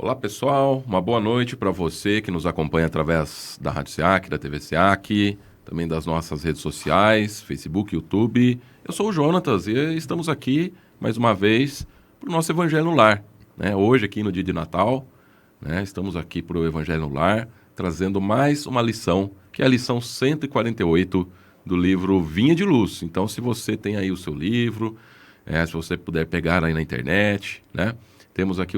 Olá pessoal, uma boa noite para você que nos acompanha através da Rádio SEAC, da TV SEAC, também das nossas redes sociais, Facebook, YouTube. Eu sou o Jonatas e estamos aqui mais uma vez para o nosso Evangelho no Lar. Hoje aqui no dia de Natal, estamos aqui para o Evangelho no Lar, trazendo mais uma lição, que é a lição 148 do livro Vinha de Luz. Então se você tem aí o seu livro, se você puder pegar aí na internet, temos aqui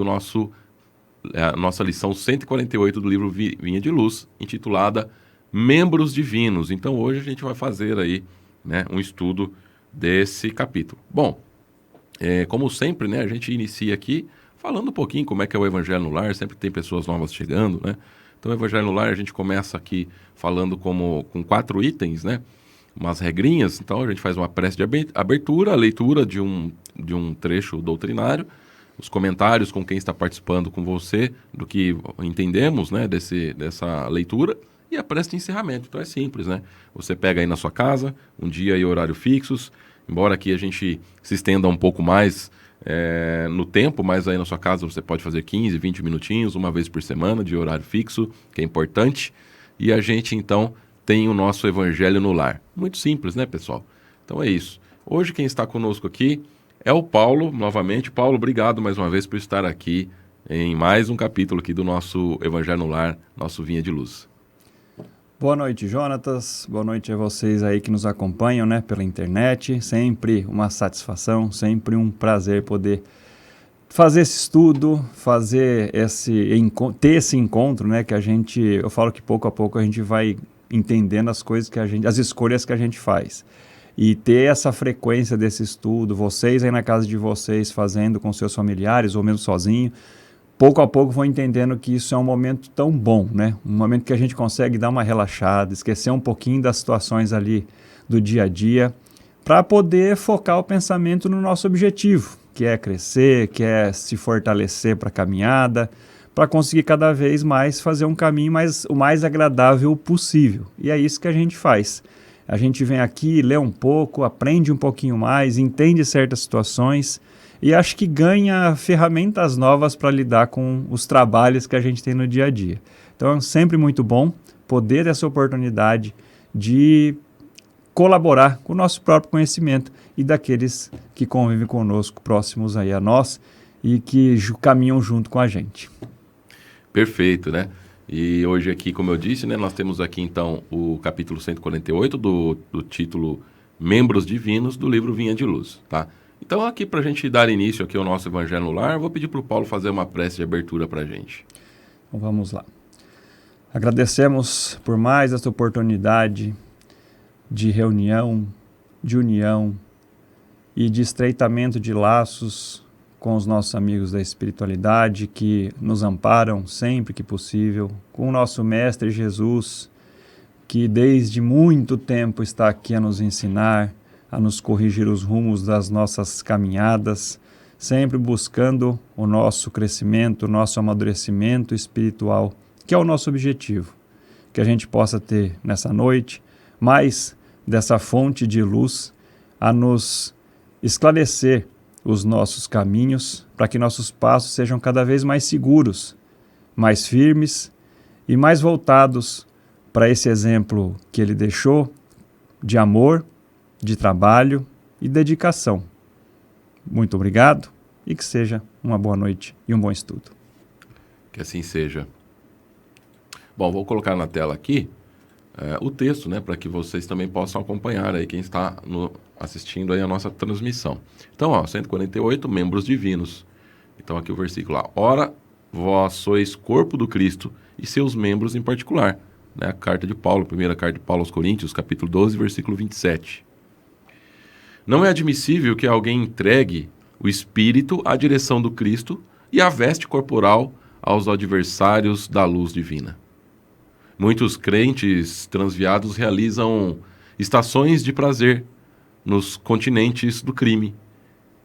a nossa lição 148 do livro Vinha de Luz, intitulada Membros Divinos. Então hoje a gente vai fazer aí um estudo desse capítulo. Bom, como sempre, a gente inicia aqui falando um pouquinho como é que é o Evangelho no Lar, sempre tem pessoas novas chegando, Então o Evangelho no Lar a gente começa aqui falando com 4 itens, umas regrinhas. Então a gente faz uma prece de abertura, a leitura de um trecho doutrinário, os comentários com quem está participando com você, do que entendemos dessa leitura, e a prece de encerramento. Então é simples, Você pega aí na sua casa, um dia e horário fixos, embora aqui a gente se estenda um pouco mais no tempo, mas aí na sua casa você pode fazer 15, 20 minutinhos, uma vez por semana, de horário fixo, que é importante, e a gente então tem o nosso Evangelho no Lar. Muito simples, pessoal? Então é isso. Hoje quem está conosco aqui é o Paulo, novamente. Paulo, obrigado mais uma vez por estar aqui em mais um capítulo aqui do nosso Evangelho no Lar, nosso Vinha de Luz. Boa noite, Jonatas. Boa noite a vocês aí que nos acompanham, pela internet. Sempre uma satisfação, sempre um prazer poder fazer esse estudo, ter esse encontro, que eu falo que pouco a pouco a gente vai entendendo as escolhas que a gente faz. E ter essa frequência desse estudo, vocês aí na casa de vocês fazendo com seus familiares ou mesmo sozinho, pouco a pouco vão entendendo que isso é um momento tão bom, Um momento que a gente consegue dar uma relaxada, esquecer um pouquinho das situações ali do dia a dia, para poder focar o pensamento no nosso objetivo, que é crescer, que é se fortalecer para a caminhada, para conseguir cada vez mais fazer um caminho o mais agradável possível. E é isso que a gente faz. A gente vem aqui, lê um pouco, aprende um pouquinho mais, entende certas situações e acho que ganha ferramentas novas para lidar com os trabalhos que a gente tem no dia a dia. Então é sempre muito bom poder ter essa oportunidade de colaborar com o nosso próprio conhecimento e daqueles que convivem conosco, próximos aí a nós e que caminham junto com a gente. Perfeito, E hoje aqui, como eu disse, nós temos aqui então o capítulo 148 do título Membros Divinos do livro Vinha de Luz, tá? Então aqui para a gente dar início aqui ao nosso Evangelho no Lar, eu vou pedir para o Paulo fazer uma prece de abertura para a gente. Então vamos lá. Agradecemos por mais esta oportunidade de reunião, de união e de estreitamento de laços com os nossos amigos da espiritualidade que nos amparam sempre que possível, com o nosso Mestre Jesus, que desde muito tempo está aqui a nos ensinar, a nos corrigir os rumos das nossas caminhadas, sempre buscando o nosso crescimento, o nosso amadurecimento espiritual, que é o nosso objetivo. Que a gente possa ter nessa noite mais dessa fonte de luz a nos esclarecer os nossos caminhos, para que nossos passos sejam cada vez mais seguros, mais firmes e mais voltados para esse exemplo que ele deixou de amor, de trabalho e dedicação. Muito obrigado e que seja uma boa noite e um bom estudo. Que assim seja. Bom, vou colocar na tela aqui o texto, para que vocês também possam acompanhar aí quem está assistindo aí a nossa transmissão. Então, 148, membros divinos. Então, aqui o versículo lá. Ora, vós sois corpo do Cristo e seus membros em particular. A carta de Paulo, primeira carta de Paulo aos Coríntios, capítulo 12, versículo 27. Não é admissível que alguém entregue o espírito à direção do Cristo e a veste corporal aos adversários da luz divina. Muitos crentes transviados realizam estações de prazer nos continentes do crime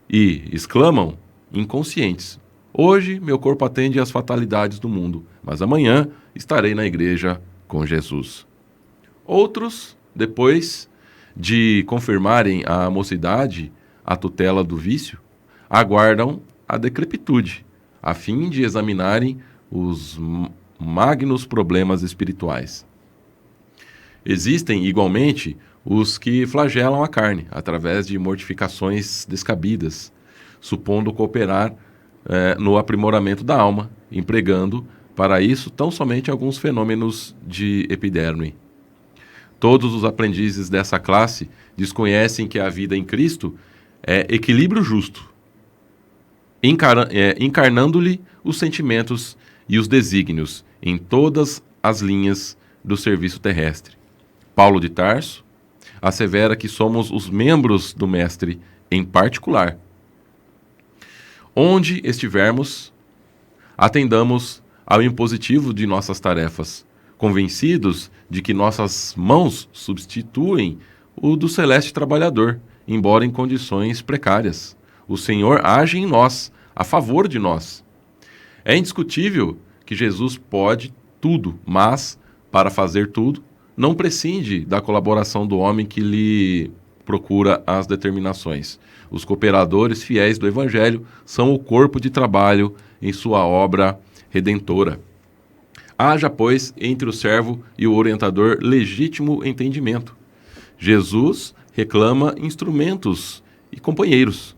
e exclamam, inconscientes: hoje meu corpo atende às fatalidades do mundo, mas amanhã estarei na igreja com Jesus. Outros, depois de confirmarem a mocidade, a tutela do vício, aguardam a decrepitude, a fim de examinarem os magnos problemas espirituais. Existem, igualmente, os que flagelam a carne, através de mortificações descabidas, supondo cooperar no aprimoramento da alma, empregando para isso tão somente alguns fenômenos de epiderme. Todos os aprendizes dessa classe desconhecem que a vida em Cristo é equilíbrio justo, encarnando-lhe os sentimentos e os desígnios em todas as linhas do serviço terrestre. Paulo de Tarso assevera que somos os membros do Mestre em particular. Onde estivermos, atendamos ao impositivo de nossas tarefas, convencidos de que nossas mãos substituem o do celeste trabalhador, embora em condições precárias. O Senhor age em nós, a favor de nós. É indiscutível que Jesus pode tudo, mas, para fazer tudo, não prescinde da colaboração do homem que lhe procura as determinações. Os cooperadores fiéis do Evangelho são o corpo de trabalho em sua obra redentora. Haja, pois, entre o servo e o orientador legítimo entendimento. Jesus reclama instrumentos e companheiros.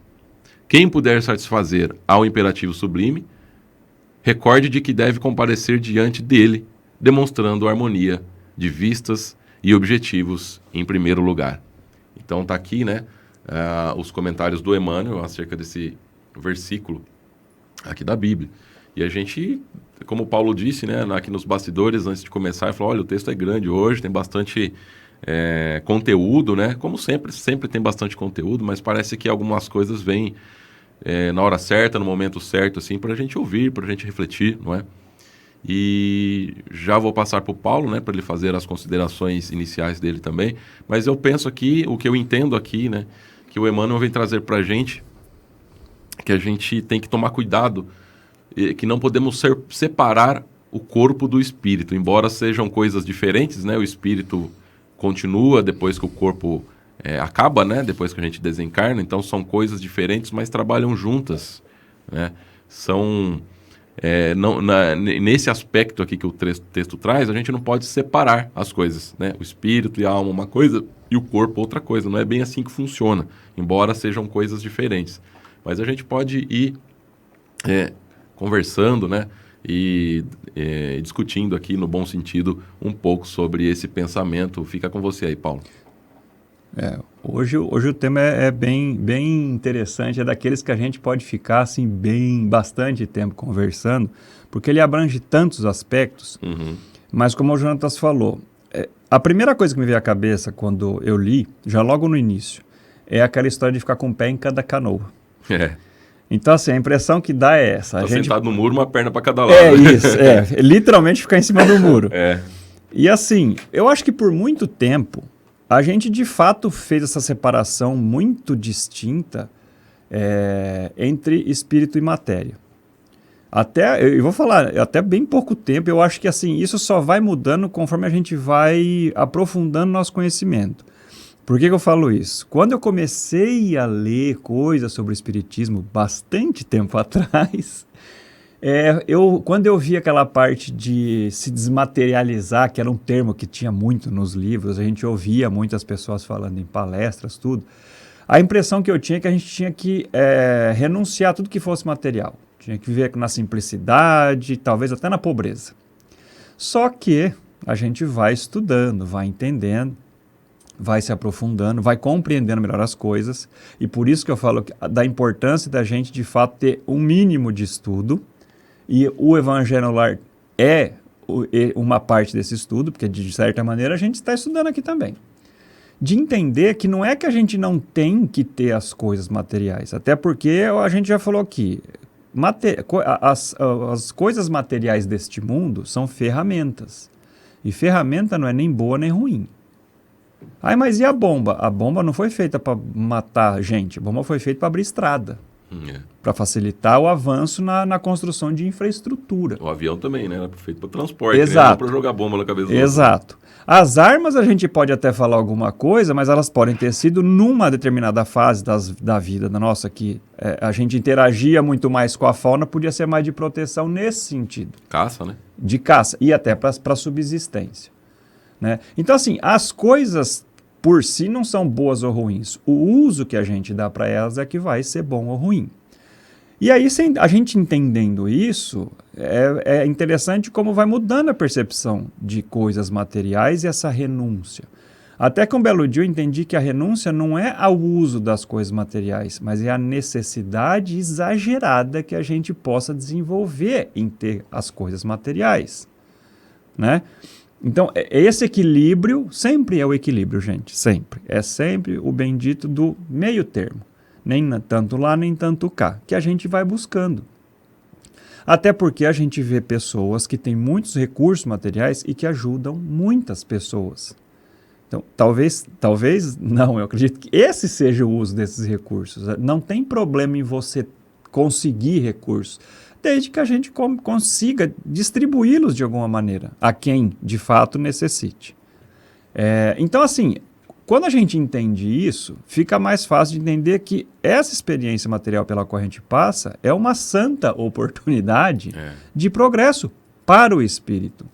Quem puder satisfazer ao imperativo sublime, recorde de que deve comparecer diante dele, demonstrando harmonia de vistas e objetivos em primeiro lugar. Então está aqui, né, os comentários do Emmanuel acerca desse versículo aqui da Bíblia. E a gente, como o Paulo disse, né, aqui nos bastidores, antes de começar, ele falou, olha, o texto é grande hoje, tem bastante conteúdo, né? Como sempre tem bastante conteúdo, mas parece que algumas coisas vêm na hora certa, no momento certo, assim, para a gente ouvir, para a gente refletir, não é? E já vou passar para o Paulo, né, para ele fazer as considerações iniciais dele também, mas eu penso aqui, o que eu entendo aqui, né, que o Emmanuel vem trazer para a gente, que a gente tem que tomar cuidado, que não podemos separar o corpo do espírito, embora sejam coisas diferentes, né, o espírito continua depois que o corpo acaba, né, depois que a gente desencarna, então são coisas diferentes, mas trabalham juntas, né, são... nesse aspecto aqui que o texto traz, a gente não pode separar as coisas, né? O espírito e a alma uma coisa e o corpo outra coisa. Não é bem assim que funciona, embora sejam coisas diferentes. Mas a gente pode ir conversando, né? E discutindo aqui, no bom sentido, um pouco sobre esse pensamento. Fica com você aí, Paulo. Hoje o tema é bem interessante, é daqueles que a gente pode ficar assim, bastante tempo conversando, porque ele abrange tantos aspectos, mas como o Jonatas falou, a primeira coisa que me veio à cabeça quando eu li, já logo no início, é aquela história de ficar com o pé em cada canoa. Então, assim, a impressão que dá é essa. Sentado no muro, uma perna para cada lado. Literalmente ficar em cima do muro. E assim, eu acho que por muito tempo, a gente, de fato, fez essa separação muito distinta entre espírito e matéria. Eu vou falar, até bem pouco tempo, eu acho que assim, isso só vai mudando conforme a gente vai aprofundando nosso conhecimento. Por que eu falo isso? Quando eu comecei a ler coisas sobre o espiritismo, bastante tempo atrás... quando eu vi aquela parte de se desmaterializar, que era um termo que tinha muito nos livros, a gente ouvia muitas pessoas falando em palestras, tudo, a impressão que eu tinha é que a gente tinha que renunciar a tudo que fosse material. Tinha que viver na simplicidade, talvez até na pobreza. Só que a gente vai estudando, vai entendendo, vai se aprofundando, vai compreendendo melhor as coisas, e por isso que eu falo da importância da gente, de fato, ter um mínimo de estudo. E o Evangelho no Lar é uma parte desse estudo, porque de certa maneira a gente está estudando aqui também. De entender que não é que a gente não tem que ter as coisas materiais, até porque a gente já falou aqui, as coisas materiais deste mundo são ferramentas. E ferramenta não é nem boa nem ruim. Mas e a bomba? A bomba não foi feita para matar gente, a bomba foi feita para abrir estrada. para facilitar o avanço na construção de infraestrutura. O avião também, né? Era feito para transporte, Exato. Né? Não para jogar bomba na cabeça do Exato. As armas a gente pode até falar alguma coisa, mas elas podem ter sido numa determinada fase da vida da nossa, que a gente interagia muito mais com a fauna, podia ser mais de proteção nesse sentido. Caça, né? De caça, e até para subsistência. Né? Então, assim, as coisas por si não são boas ou ruins. O uso que a gente dá para elas é que vai ser bom ou ruim. E aí, a gente entendendo isso, é interessante como vai mudando a percepção de coisas materiais e essa renúncia. Até que um belo dia eu entendi que a renúncia não é ao uso das coisas materiais, mas é a necessidade exagerada que a gente possa desenvolver em ter as coisas materiais. Né? Então, esse equilíbrio sempre é o equilíbrio, gente, sempre. É sempre o bendito do meio termo. Nem tanto lá, nem tanto cá, que a gente vai buscando. Até porque a gente vê pessoas que têm muitos recursos materiais e que ajudam muitas pessoas. Então, talvez não, eu acredito que esse seja o uso desses recursos. Não tem problema em você conseguir recursos, desde que a gente consiga distribuí-los de alguma maneira, a quem de fato necessite. Então, assim, quando a gente entende isso, fica mais fácil de entender que essa experiência material pela qual a gente passa é uma santa oportunidade de progresso para o espírito.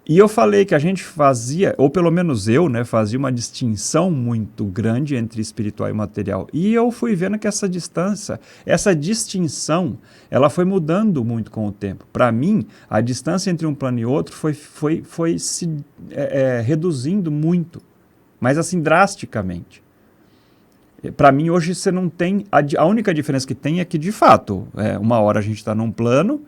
E eu falei que a gente fazia, ou pelo menos eu, né, fazia uma distinção muito grande entre espiritual e material. E eu fui vendo que essa distinção, ela foi mudando muito com o tempo. Para mim, a distância entre um plano e outro foi se reduzindo muito, mas assim drasticamente. Para mim, hoje você não tem... A única diferença que tem é que, de fato, uma hora a gente está num plano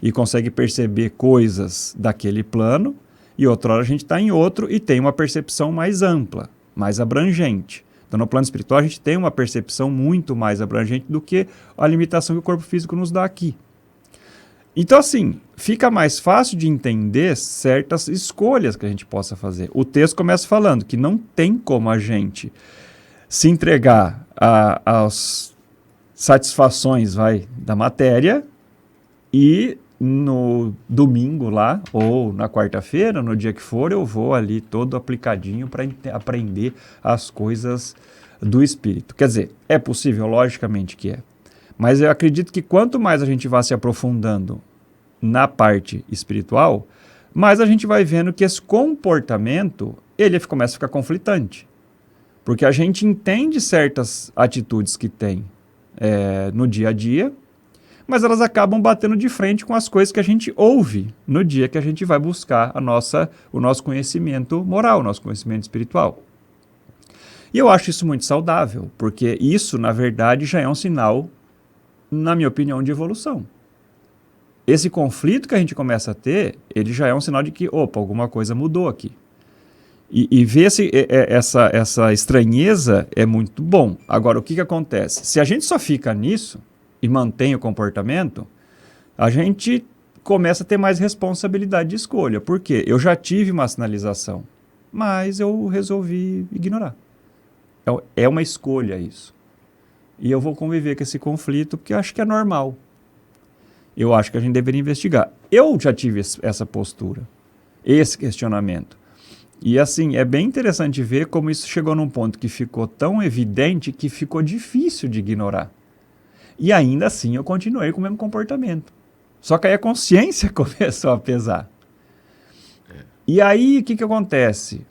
e consegue perceber coisas daquele plano, e outra hora a gente está em outro e tem uma percepção mais ampla, mais abrangente. Então, no plano espiritual, a gente tem uma percepção muito mais abrangente do que a limitação que o corpo físico nos dá aqui. Então, assim, fica mais fácil de entender certas escolhas que a gente possa fazer. O texto começa falando que não tem como a gente se entregar às satisfações da matéria e no domingo lá, ou na quarta-feira, no dia que for, eu vou ali todo aplicadinho para aprender as coisas do espírito. Quer dizer, é possível? Logicamente que é. Mas eu acredito que quanto mais a gente vai se aprofundando na parte espiritual, mais a gente vai vendo que esse comportamento, ele começa a ficar conflitante. Porque a gente entende certas atitudes que tem no dia a dia, mas elas acabam batendo de frente com as coisas que a gente ouve no dia que a gente vai buscar o nosso conhecimento moral, o nosso conhecimento espiritual. E eu acho isso muito saudável, porque isso, na verdade, já é um sinal, na minha opinião, de evolução. Esse conflito que a gente começa a ter, ele já é um sinal de que, alguma coisa mudou aqui. E ver essa estranheza é muito bom. Agora, o que acontece? Se a gente só fica nisso e mantém o comportamento, a gente começa a ter mais responsabilidade de escolha. Por quê? Eu já tive uma sinalização, mas eu resolvi ignorar. É uma escolha isso. E eu vou conviver com esse conflito porque eu acho que é normal. Eu acho que a gente deveria investigar. Eu já tive essa postura, esse questionamento. E assim, é bem interessante ver como isso chegou num ponto que ficou tão evidente que ficou difícil de ignorar. E ainda assim eu continuei com o mesmo comportamento. Só que aí a consciência começou a pesar. E aí o que acontece?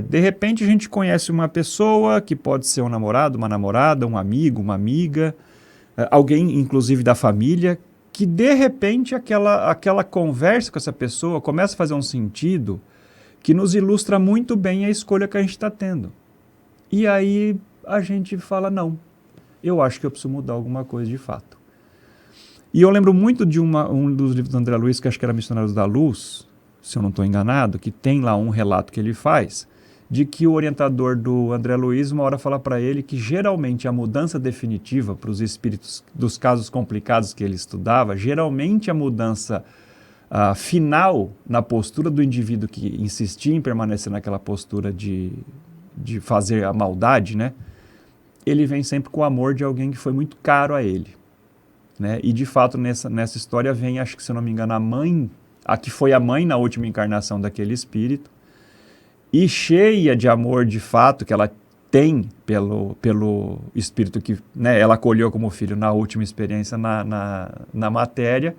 De repente a gente conhece uma pessoa que pode ser um namorado, uma namorada, um amigo, uma amiga, alguém inclusive da família, que de repente aquela conversa com essa pessoa começa a fazer um sentido que nos ilustra muito bem a escolha que a gente está tendo. E aí a gente fala, não, eu acho que eu preciso mudar alguma coisa de fato. E eu lembro muito de um dos livros do André Luiz, que acho que era Missionários da Luz, se eu não estou enganado, que tem lá um relato que ele faz, de que o orientador do André Luiz uma hora fala para ele que geralmente a mudança definitiva para os espíritos dos casos complicados que ele estudava, geralmente a mudança final na postura do indivíduo que insistia em permanecer naquela postura de fazer a maldade, né? Ele vem sempre com o amor de alguém que foi muito caro a ele. né? E de fato nessa história vem, acho que se eu não me engano, a mãe, a que foi a mãe na última encarnação daquele espírito, e cheia de amor de fato que ela tem pelo espírito que, né, ela acolheu como filho na última experiência na matéria,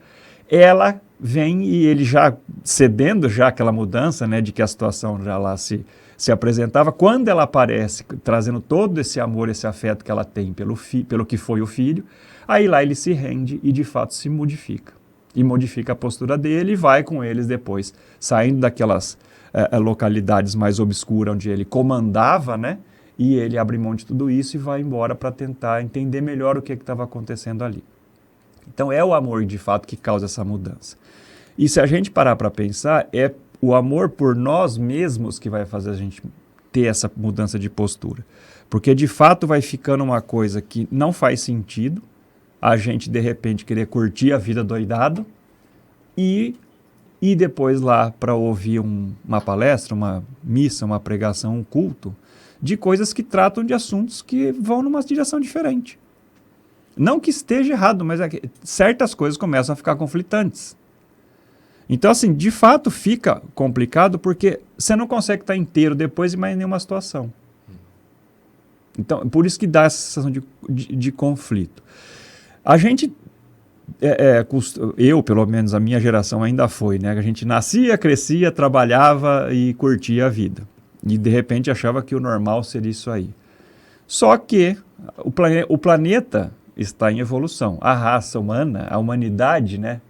ela vem e ele já cedendo já aquela mudança, né, de que a situação já lá se apresentava, quando ela aparece trazendo todo esse amor, esse afeto que ela tem pelo que foi o filho, aí lá ele se rende e de fato se modifica. E modifica a postura dele e vai com eles depois, saindo daquelas localidades mais obscuras onde ele comandava, né? E ele abre mão de tudo isso e vai embora para tentar entender melhor o que estava acontecendo ali. Então é o amor de fato que causa essa mudança. E se a gente parar para pensar, é o amor por nós mesmos que vai fazer a gente ter essa mudança de postura. Porque de fato vai ficando uma coisa que não faz sentido a gente de repente querer curtir a vida doidado e depois lá para ouvir uma palestra, uma missa, uma pregação, um culto, de coisas que tratam de assuntos que vão numa direção diferente. Não que esteja errado, mas certas coisas começam a ficar conflitantes. Então, assim, de fato fica complicado porque você não consegue estar inteiro depois em mais nenhuma situação. Então, por isso que dá essa sensação de conflito. A gente, eu, pelo menos, a minha geração ainda foi, né? A gente nascia, crescia, trabalhava e curtia a vida. E, de repente, achava que o normal seria isso aí. Só que o planeta está em evolução. A raça humana, a humanidade, né,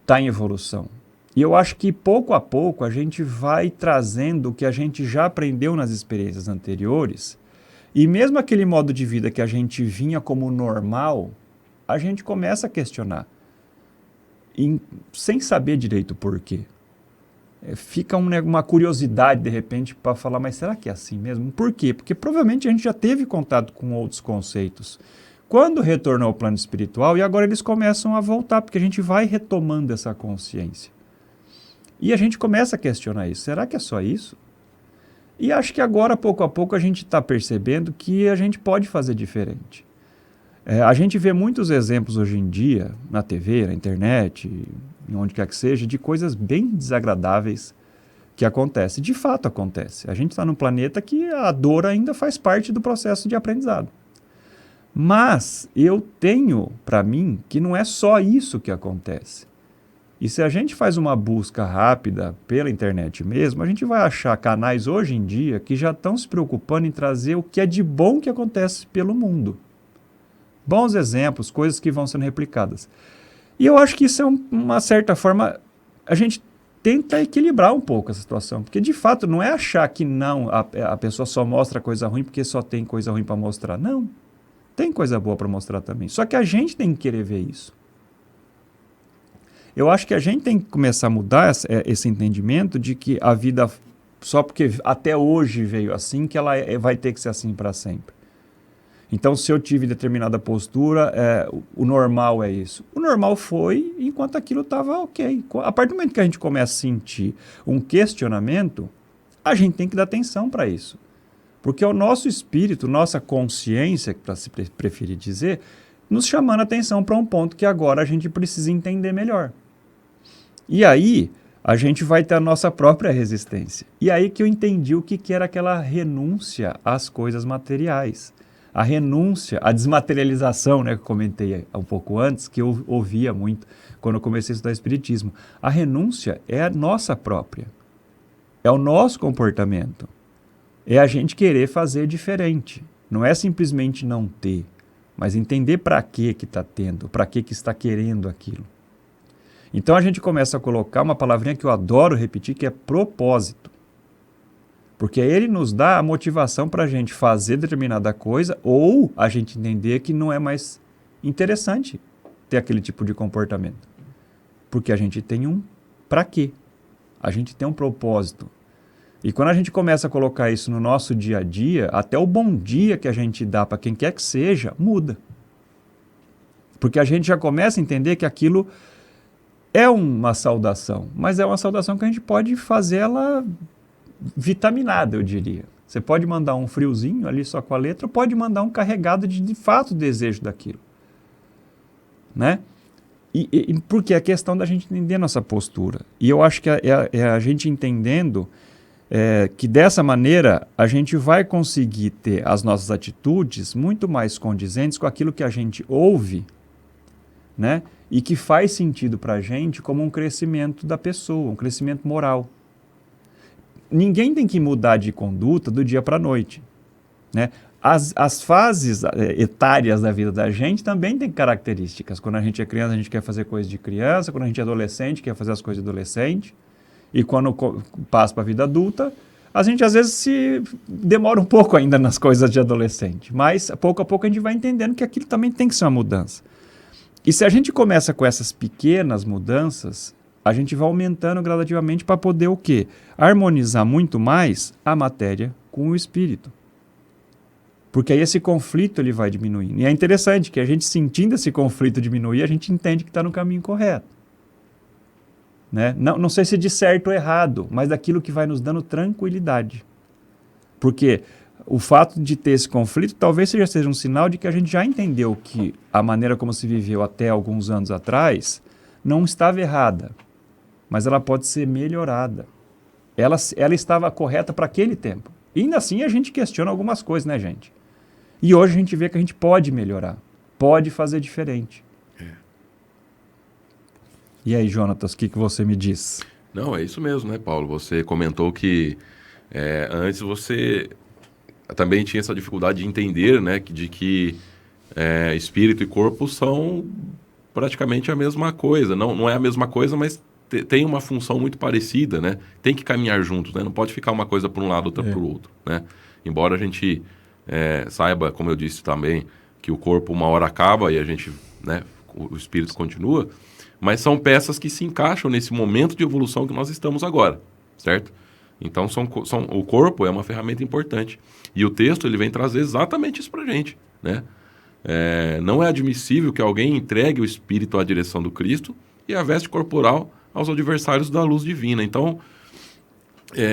está em evolução. E eu acho que, pouco a pouco, a gente vai trazendo o que a gente já aprendeu nas experiências anteriores. E mesmo aquele modo de vida que a gente vinha como normal, a gente começa a questionar. Sem saber direito o porquê. Fica uma curiosidade, de repente, para falar, mas será que é assim mesmo? Por quê? Porque provavelmente a gente já teve contato com outros conceitos. Quando retornou ao plano espiritual, e agora eles começam a voltar, porque a gente vai retomando essa consciência. E a gente começa a questionar isso. Será que é só isso? E acho que agora, pouco a pouco, a gente está percebendo que a gente pode fazer diferente. A gente vê muitos exemplos hoje em dia, na TV, na internet, em onde quer que seja, de coisas bem desagradáveis que acontecem. De fato acontece. A gente está num planeta que a dor ainda faz parte do processo de aprendizado. Mas eu tenho para mim que não é só isso que acontece. E se a gente faz uma busca rápida pela internet mesmo, a gente vai achar canais hoje em dia que já estão se preocupando em trazer o que é de bom que acontece pelo mundo. Bons exemplos, coisas que vão sendo replicadas. E eu acho que isso é uma certa forma, a gente tenta equilibrar um pouco essa situação, porque de fato não é achar que não, a pessoa só mostra coisa ruim porque só tem coisa ruim para mostrar. Não, tem coisa boa para mostrar também. Só que a gente tem que querer ver isso. Eu acho que a gente tem que começar a mudar esse entendimento de que a vida, só porque até hoje veio assim, que ela vai ter que ser assim para sempre. Então, se eu tive determinada postura, o normal é isso. O normal foi enquanto aquilo estava ok. A partir do momento que a gente começa a sentir um questionamento, a gente tem que dar atenção para isso. Porque é o nosso espírito, nossa consciência, para se preferir dizer, nos chamando a atenção para um ponto que agora a gente precisa entender melhor. E aí, a gente vai ter a nossa própria resistência. E aí que eu entendi o que era aquela renúncia às coisas materiais. A renúncia, a desmaterialização, né, que eu comentei um pouco antes, que eu ouvia muito quando eu comecei a estudar Espiritismo. A renúncia é a nossa própria. É o nosso comportamento. É a gente querer fazer diferente. Não é simplesmente não ter, mas entender para que está tendo, para que está querendo aquilo. Então a gente começa a colocar uma palavrinha que eu adoro repetir, que é propósito. Porque ele nos dá a motivação para a gente fazer determinada coisa ou a gente entender que não é mais interessante ter aquele tipo de comportamento. Porque a gente tem um para quê? A gente tem um propósito. E quando a gente começa a colocar isso no nosso dia a dia, até o bom dia que a gente dá para quem quer que seja, muda. Porque a gente já começa a entender que aquilo é uma saudação, mas é uma saudação que a gente pode fazer ela vitaminada, eu diria. Você pode mandar um friozinho ali só com a letra, ou pode mandar um carregado de fato desejo daquilo. né? Porque é a questão da gente entender nossa postura. E eu acho que é a gente entendendo que dessa maneira a gente vai conseguir ter as nossas atitudes muito mais condizentes com aquilo que a gente ouve, né? E que faz sentido para a gente como um crescimento da pessoa, um crescimento moral. Ninguém tem que mudar de conduta do dia para a noite, né? As fases etárias da vida da gente também têm características. Quando a gente é criança, a gente quer fazer coisas de criança. Quando a gente é adolescente, quer fazer as coisas de adolescente. E quando passa para a vida adulta, a gente às vezes se demora um pouco ainda nas coisas de adolescente. Mas, pouco a pouco, a gente vai entendendo que aquilo também tem que ser uma mudança. E se a gente começa com essas pequenas mudanças, a gente vai aumentando gradativamente para poder o quê? Harmonizar muito mais a matéria com o espírito. Porque aí esse conflito ele vai diminuindo. E é interessante que a gente sentindo esse conflito diminuir, a gente entende que está no caminho correto. Né? Não sei se de certo ou errado, mas daquilo que vai nos dando tranquilidade. Porque o fato de ter esse conflito talvez seja um sinal de que a gente já entendeu que a maneira como se viveu até alguns anos atrás não estava errada, mas ela pode ser melhorada. Ela estava correta para aquele tempo. E ainda assim a gente questiona algumas coisas, né, gente? E hoje a gente vê que a gente pode melhorar, pode fazer diferente. E aí, Jonatas, o que você me diz? Não, é isso mesmo, né, Paulo? Você comentou que antes você também tinha essa dificuldade de entender, né, de que espírito e corpo são praticamente a mesma coisa. Não é a mesma coisa, mas tem uma função muito parecida, né? Tem que caminhar juntos, né? Não pode ficar uma coisa por um lado, outra por outro, né? Embora a gente saiba, como eu disse também, que o corpo uma hora acaba e a gente, né, o espírito continua, mas são peças que se encaixam nesse momento de evolução que nós estamos agora, certo? Então, o corpo é uma ferramenta importante. E o texto ele vem trazer exatamente isso para a gente, né? Não é admissível que alguém entregue o espírito à direção do Cristo e a veste corporal aos adversários da luz divina. Então,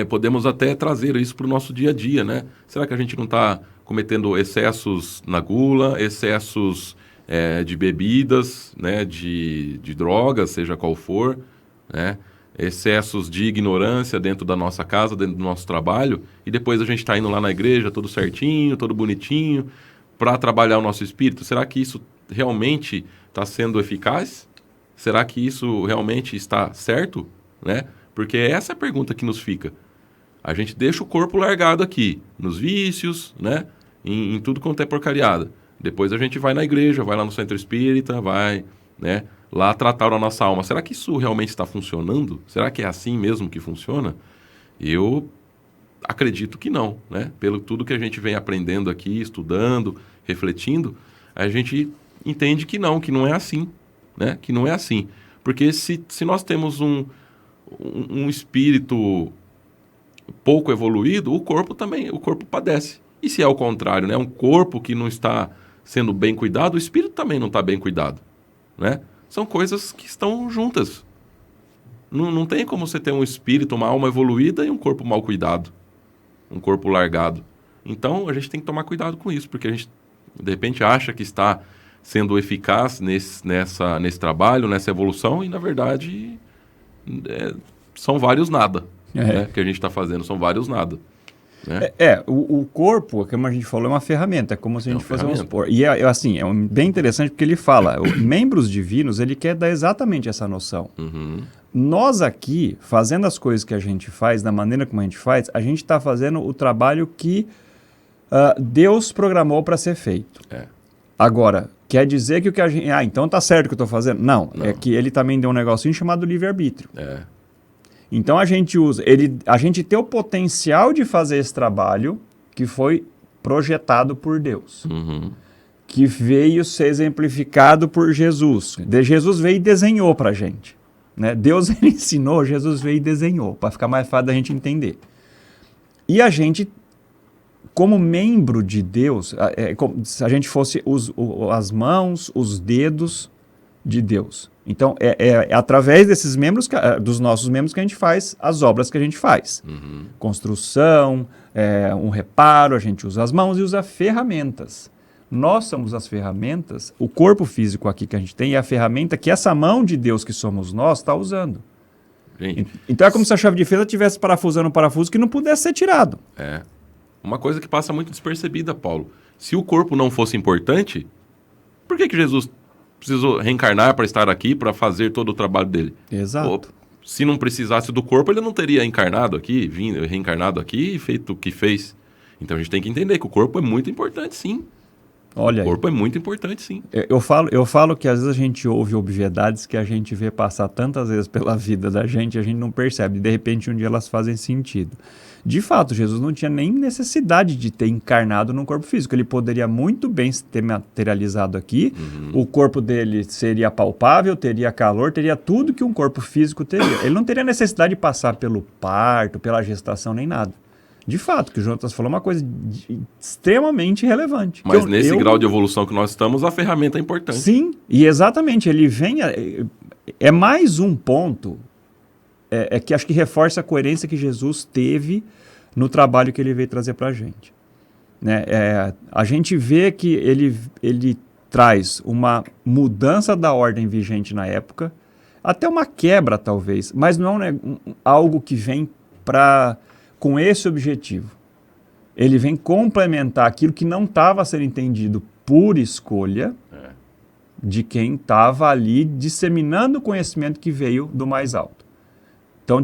podemos até trazer isso para o nosso dia a dia, né? Será que a gente não está cometendo excessos na gula, excessos de bebidas, né? de drogas, seja qual for, né? Excessos de ignorância dentro da nossa casa, dentro do nosso trabalho, e depois a gente está indo lá na igreja todo certinho, todo bonitinho, para trabalhar o nosso espírito? Será que isso realmente está sendo eficaz? Será que isso realmente está certo? Né? Porque essa é a pergunta que nos fica. A gente deixa o corpo largado aqui, nos vícios, né? em tudo quanto é porcariada. Depois a gente vai na igreja, vai lá no centro espírita, vai, né, lá tratar a nossa alma. Será que isso realmente está funcionando? Será que é assim mesmo que funciona? Eu acredito que não, né? Pelo tudo que a gente vem aprendendo aqui, estudando, refletindo, a gente entende que não é assim, né? Que não é assim. Porque se nós temos um espírito pouco evoluído, o corpo padece. E se é o contrário, né? Um corpo que não está sendo bem cuidado, o espírito também não está bem cuidado, né? São coisas que estão juntas. Não tem como você ter um espírito, uma alma evoluída e um corpo mal cuidado, um corpo largado. Então, a gente tem que tomar cuidado com isso, porque a gente, de repente, acha que está sendo eficaz nesse trabalho, nessa evolução, e, na verdade, são vários nada, né, que a gente está fazendo, são vários nada. Né? O corpo, como a gente falou, é uma ferramenta, é como se a gente fosse um esporte. E assim, bem interessante porque ele fala, membros divinos, ele quer dar exatamente essa noção. Uhum. Nós aqui, fazendo as coisas que a gente faz, da maneira como a gente faz, a gente está fazendo o trabalho que Deus programou para ser feito. Agora, quer dizer que o que a gente... então tá certo o que eu estou fazendo? Não, é que ele também deu um negocinho chamado livre-arbítrio. Então a gente a gente tem o potencial de fazer esse trabalho que foi projetado por Deus, que veio ser exemplificado por Jesus. Jesus veio e desenhou para a gente, né? Deus ele ensinou, Jesus veio e desenhou, para ficar mais fácil da gente entender. E a gente, como membro de Deus, como se a gente fosse as mãos, os dedos de Deus. Então, é através desses membros, dos nossos membros, que a gente faz as obras que a gente faz. Construção, um reparo, a gente usa as mãos e usa ferramentas. Nós somos as ferramentas, o corpo físico aqui que a gente tem é a ferramenta que essa mão de Deus que somos nós está usando. Gente, Então é como se a chave de fenda estivesse parafusando um parafuso que não pudesse ser tirado. uma coisa que passa muito despercebida, Paulo. Se o corpo não fosse importante, por que Jesus precisou reencarnar para estar aqui, para fazer todo o trabalho dele? Exato. Se não precisasse do corpo, ele não teria encarnado aqui, reencarnado aqui e feito o que fez. Então a gente tem que entender que o corpo é muito importante, sim. Olha O aí. corpo é muito importante, sim. Eu falo que às vezes a gente ouve obviedades que a gente vê passar tantas vezes pela vida da gente, a gente não percebe. De repente, um dia elas fazem sentido. De fato, Jesus não tinha nem necessidade de ter encarnado num corpo físico. Ele poderia muito bem ter materializado aqui. O corpo dele seria palpável, teria calor, teria tudo que um corpo físico teria. Ele não teria necessidade de passar pelo parto, pela gestação, nem nada. De fato, que o Jonatas falou é uma coisa extremamente relevante. Mas nesse grau de evolução que nós estamos, a ferramenta é importante. Sim, e exatamente, ele vem... É mais um ponto que acho que reforça a coerência que Jesus teve no trabalho que ele veio trazer para a gente. Né? A gente vê que ele traz uma mudança da ordem vigente na época, até uma quebra talvez, mas não é algo que vem com esse objetivo. Ele vem complementar aquilo que não estava sendo entendido por escolha de quem estava ali disseminando o conhecimento que veio do mais alto. Então,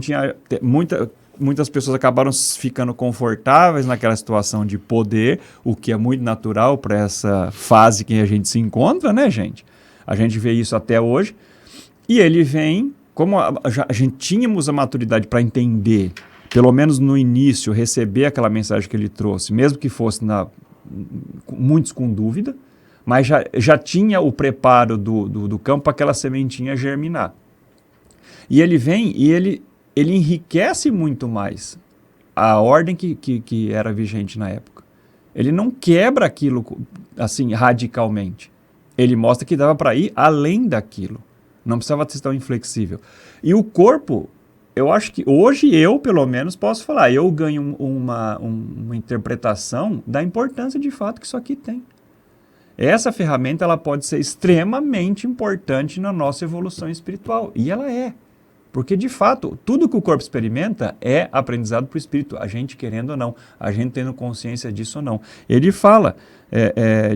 muitas pessoas acabaram ficando confortáveis naquela situação de poder, o que é muito natural para essa fase que a gente se encontra, né, gente? A gente vê isso até hoje. E ele vem, como a gente tínhamos a maturidade para entender, pelo menos no início, receber aquela mensagem que ele trouxe, mesmo que fosse muitos com dúvida, mas já tinha o preparo do campo para aquela sementinha germinar. E ele vem e ele enriquece muito mais a ordem que era vigente na época. Ele não quebra aquilo assim radicalmente. Ele mostra que dava para ir além daquilo. Não precisava ser tão inflexível. E o corpo... Eu acho que hoje eu, pelo menos, posso falar, eu ganho uma interpretação da importância de fato que isso aqui tem. Essa ferramenta ela pode ser extremamente importante na nossa evolução espiritual. E ela é. Porque, de fato, tudo que o corpo experimenta é aprendizado para o espírito, a gente querendo ou não, a gente tendo consciência disso ou não. Ele fala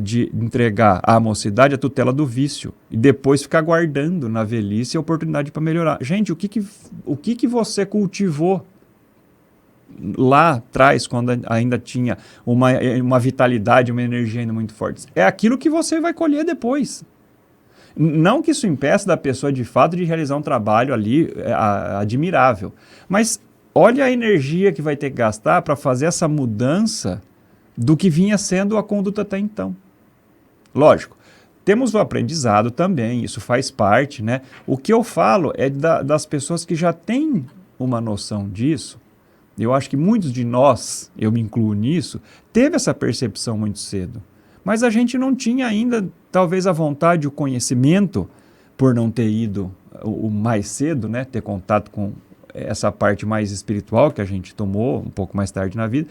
de entregar à mocidade a tutela do vício e depois ficar guardando na velhice a oportunidade para melhorar. Gente, o que você cultivou lá atrás, quando ainda tinha uma vitalidade, uma energia ainda muito forte? É aquilo que você vai colher depois. Não que isso impeça da pessoa, de fato, de realizar um trabalho ali admirável. Mas olha a energia que vai ter que gastar para fazer essa mudança do que vinha sendo a conduta até então. Lógico, temos o aprendizado também, isso faz parte, né? O que eu falo é das pessoas que já têm uma noção disso. Eu acho que muitos de nós, eu me incluo nisso, teve essa percepção muito cedo. Mas a gente não tinha ainda, talvez, a vontade, o conhecimento, por não ter ido o mais cedo, né, ter contato com essa parte mais espiritual que a gente tomou um pouco mais tarde na vida.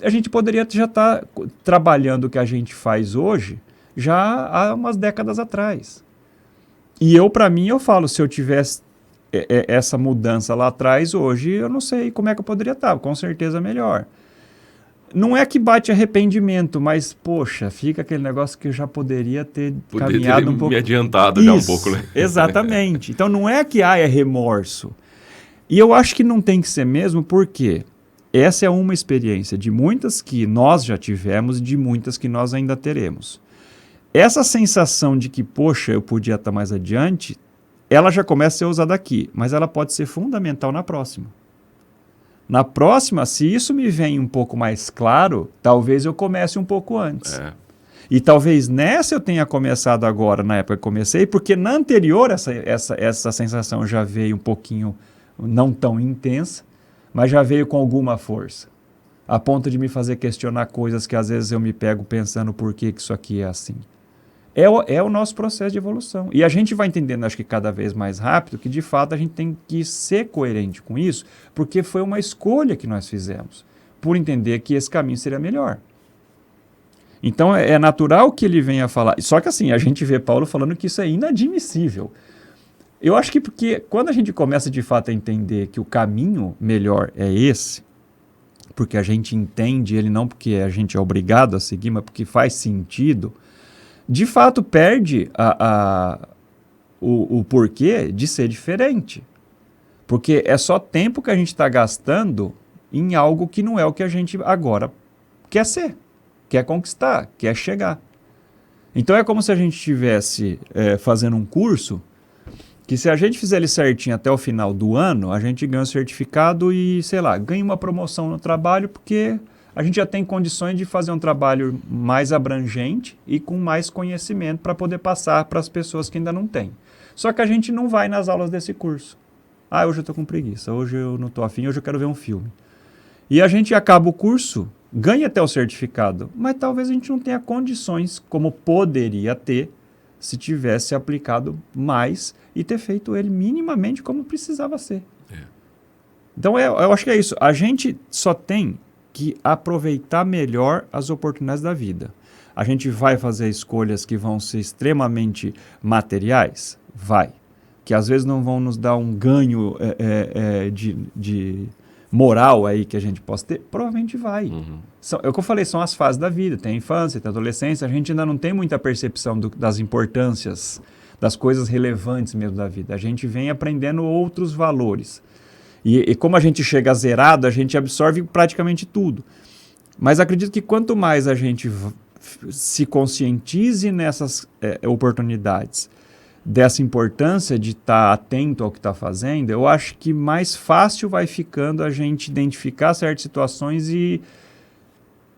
A gente poderia já estar trabalhando o que a gente faz hoje já há umas décadas atrás. E para mim, eu falo, se eu tivesse essa mudança lá atrás, hoje eu não sei como é que eu poderia estar, com certeza melhor. Não é que bate arrependimento, mas, poxa, fica aquele negócio que eu já poderia ter caminhado um pouco. Me adiantado já um pouco, né? Exatamente. Então não é que é remorso. E eu acho que não tem que ser mesmo, porque essa é uma experiência de muitas que nós já tivemos e de muitas que nós ainda teremos. Essa sensação de que, poxa, eu podia estar mais adiante, ela já começa a ser usada aqui, mas ela pode ser fundamental na próxima. Na próxima, se isso me vem um pouco mais claro, talvez eu comece um pouco antes. E talvez nessa eu tenha começado agora, na época que comecei, porque na anterior essa sensação já veio um pouquinho não tão intensa, mas já veio com alguma força, a ponto de me fazer questionar coisas que às vezes eu me pego pensando por que isso aqui é assim. É o nosso processo de evolução. E a gente vai entendendo, acho que cada vez mais rápido, que de fato a gente tem que ser coerente com isso, porque foi uma escolha que nós fizemos, por entender que esse caminho seria melhor. Então é natural que ele venha falar. Só que assim, a gente vê Paulo falando que isso é inadmissível. Eu acho que porque quando a gente começa de fato a entender que o caminho melhor é esse, porque a gente entende ele não porque a gente é obrigado a seguir, mas porque faz sentido, de fato perde o porquê de ser diferente. Porque é só tempo que a gente está gastando em algo que não é o que a gente agora quer ser, quer conquistar, quer chegar. Então é como se a gente estivesse fazendo um curso que se a gente fizer ele certinho até o final do ano, a gente ganha um certificado e, sei lá, ganha uma promoção no trabalho porque a gente já tem condições de fazer um trabalho mais abrangente e com mais conhecimento para poder passar para as pessoas que ainda não têm. Só que a gente não vai nas aulas desse curso. Ah, hoje eu estou com preguiça, hoje eu não estou afim, hoje eu quero ver um filme. E a gente acaba o curso, ganha até o certificado, mas talvez a gente não tenha condições como poderia ter se tivesse aplicado mais e ter feito ele minimamente como precisava ser. Então eu acho que é isso. A gente só tem que aproveitar melhor as oportunidades da vida. A gente vai fazer escolhas que vão ser extremamente materiais? Vai. Que às vezes não vão nos dar um ganho de moral aí que a gente possa ter? Provavelmente vai. É o que eu falei, são as fases da vida. Tem a infância, tem a adolescência. A gente ainda não tem muita percepção das importâncias, das coisas relevantes mesmo da vida. A gente vem aprendendo outros valores. E como a gente chega zerado, a gente absorve praticamente tudo. Mas acredito que quanto mais a gente se conscientize nessas oportunidades, dessa importância de estar atento ao que está fazendo, eu acho que mais fácil vai ficando a gente identificar certas situações e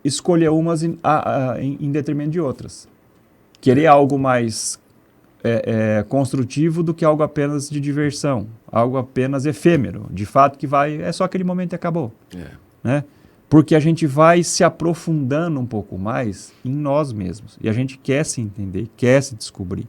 escolher umas em detrimento de outras. Querer algo mais construtivo do que algo apenas de diversão, algo apenas efêmero, de fato que é só aquele momento e acabou. Né? Porque a gente vai se aprofundando um pouco mais em nós mesmos, e a gente quer se entender, quer se descobrir.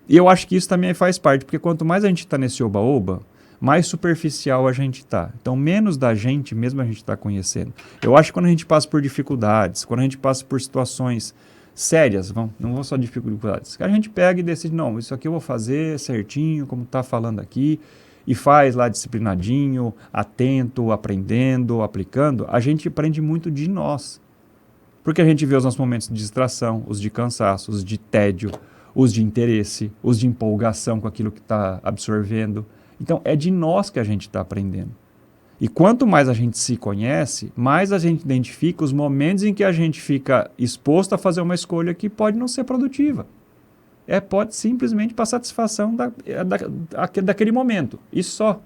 E eu acho que isso também faz parte, porque quanto mais a gente está nesse oba-oba, mais superficial a gente está. Então, menos da gente mesmo a gente está conhecendo. Eu acho que quando a gente passa por dificuldades, quando a gente passa por situações sérias, não vou só dificuldades, a gente pega e decide, não, isso aqui eu vou fazer certinho, como está falando aqui, e faz lá disciplinadinho, atento, aprendendo, aplicando, a gente aprende muito de nós. Porque a gente vê os nossos momentos de distração, os de cansaço, os de tédio, os de interesse, os de empolgação com aquilo que está absorvendo. Então, é de nós que a gente está aprendendo. E quanto mais a gente se conhece, mais a gente identifica os momentos em que a gente fica exposto a fazer uma escolha que pode não ser produtiva. Pode simplesmente para satisfação daquele momento. E só.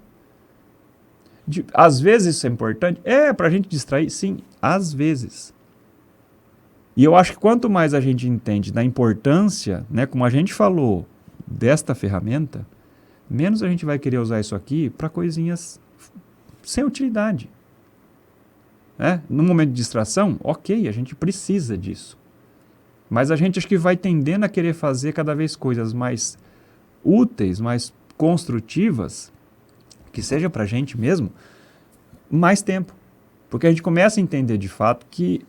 Às vezes isso é importante? Para a gente distrair? Sim, às vezes. E eu acho que quanto mais a gente entende da importância, né, como a gente falou, desta ferramenta, menos a gente vai querer usar isso aqui para coisinhas sem utilidade. No momento de distração, ok, a gente precisa disso. Mas a gente acho que vai tendendo a querer fazer cada vez coisas mais úteis, mais construtivas, que seja para a gente mesmo, mais tempo. Porque a gente começa a entender de fato que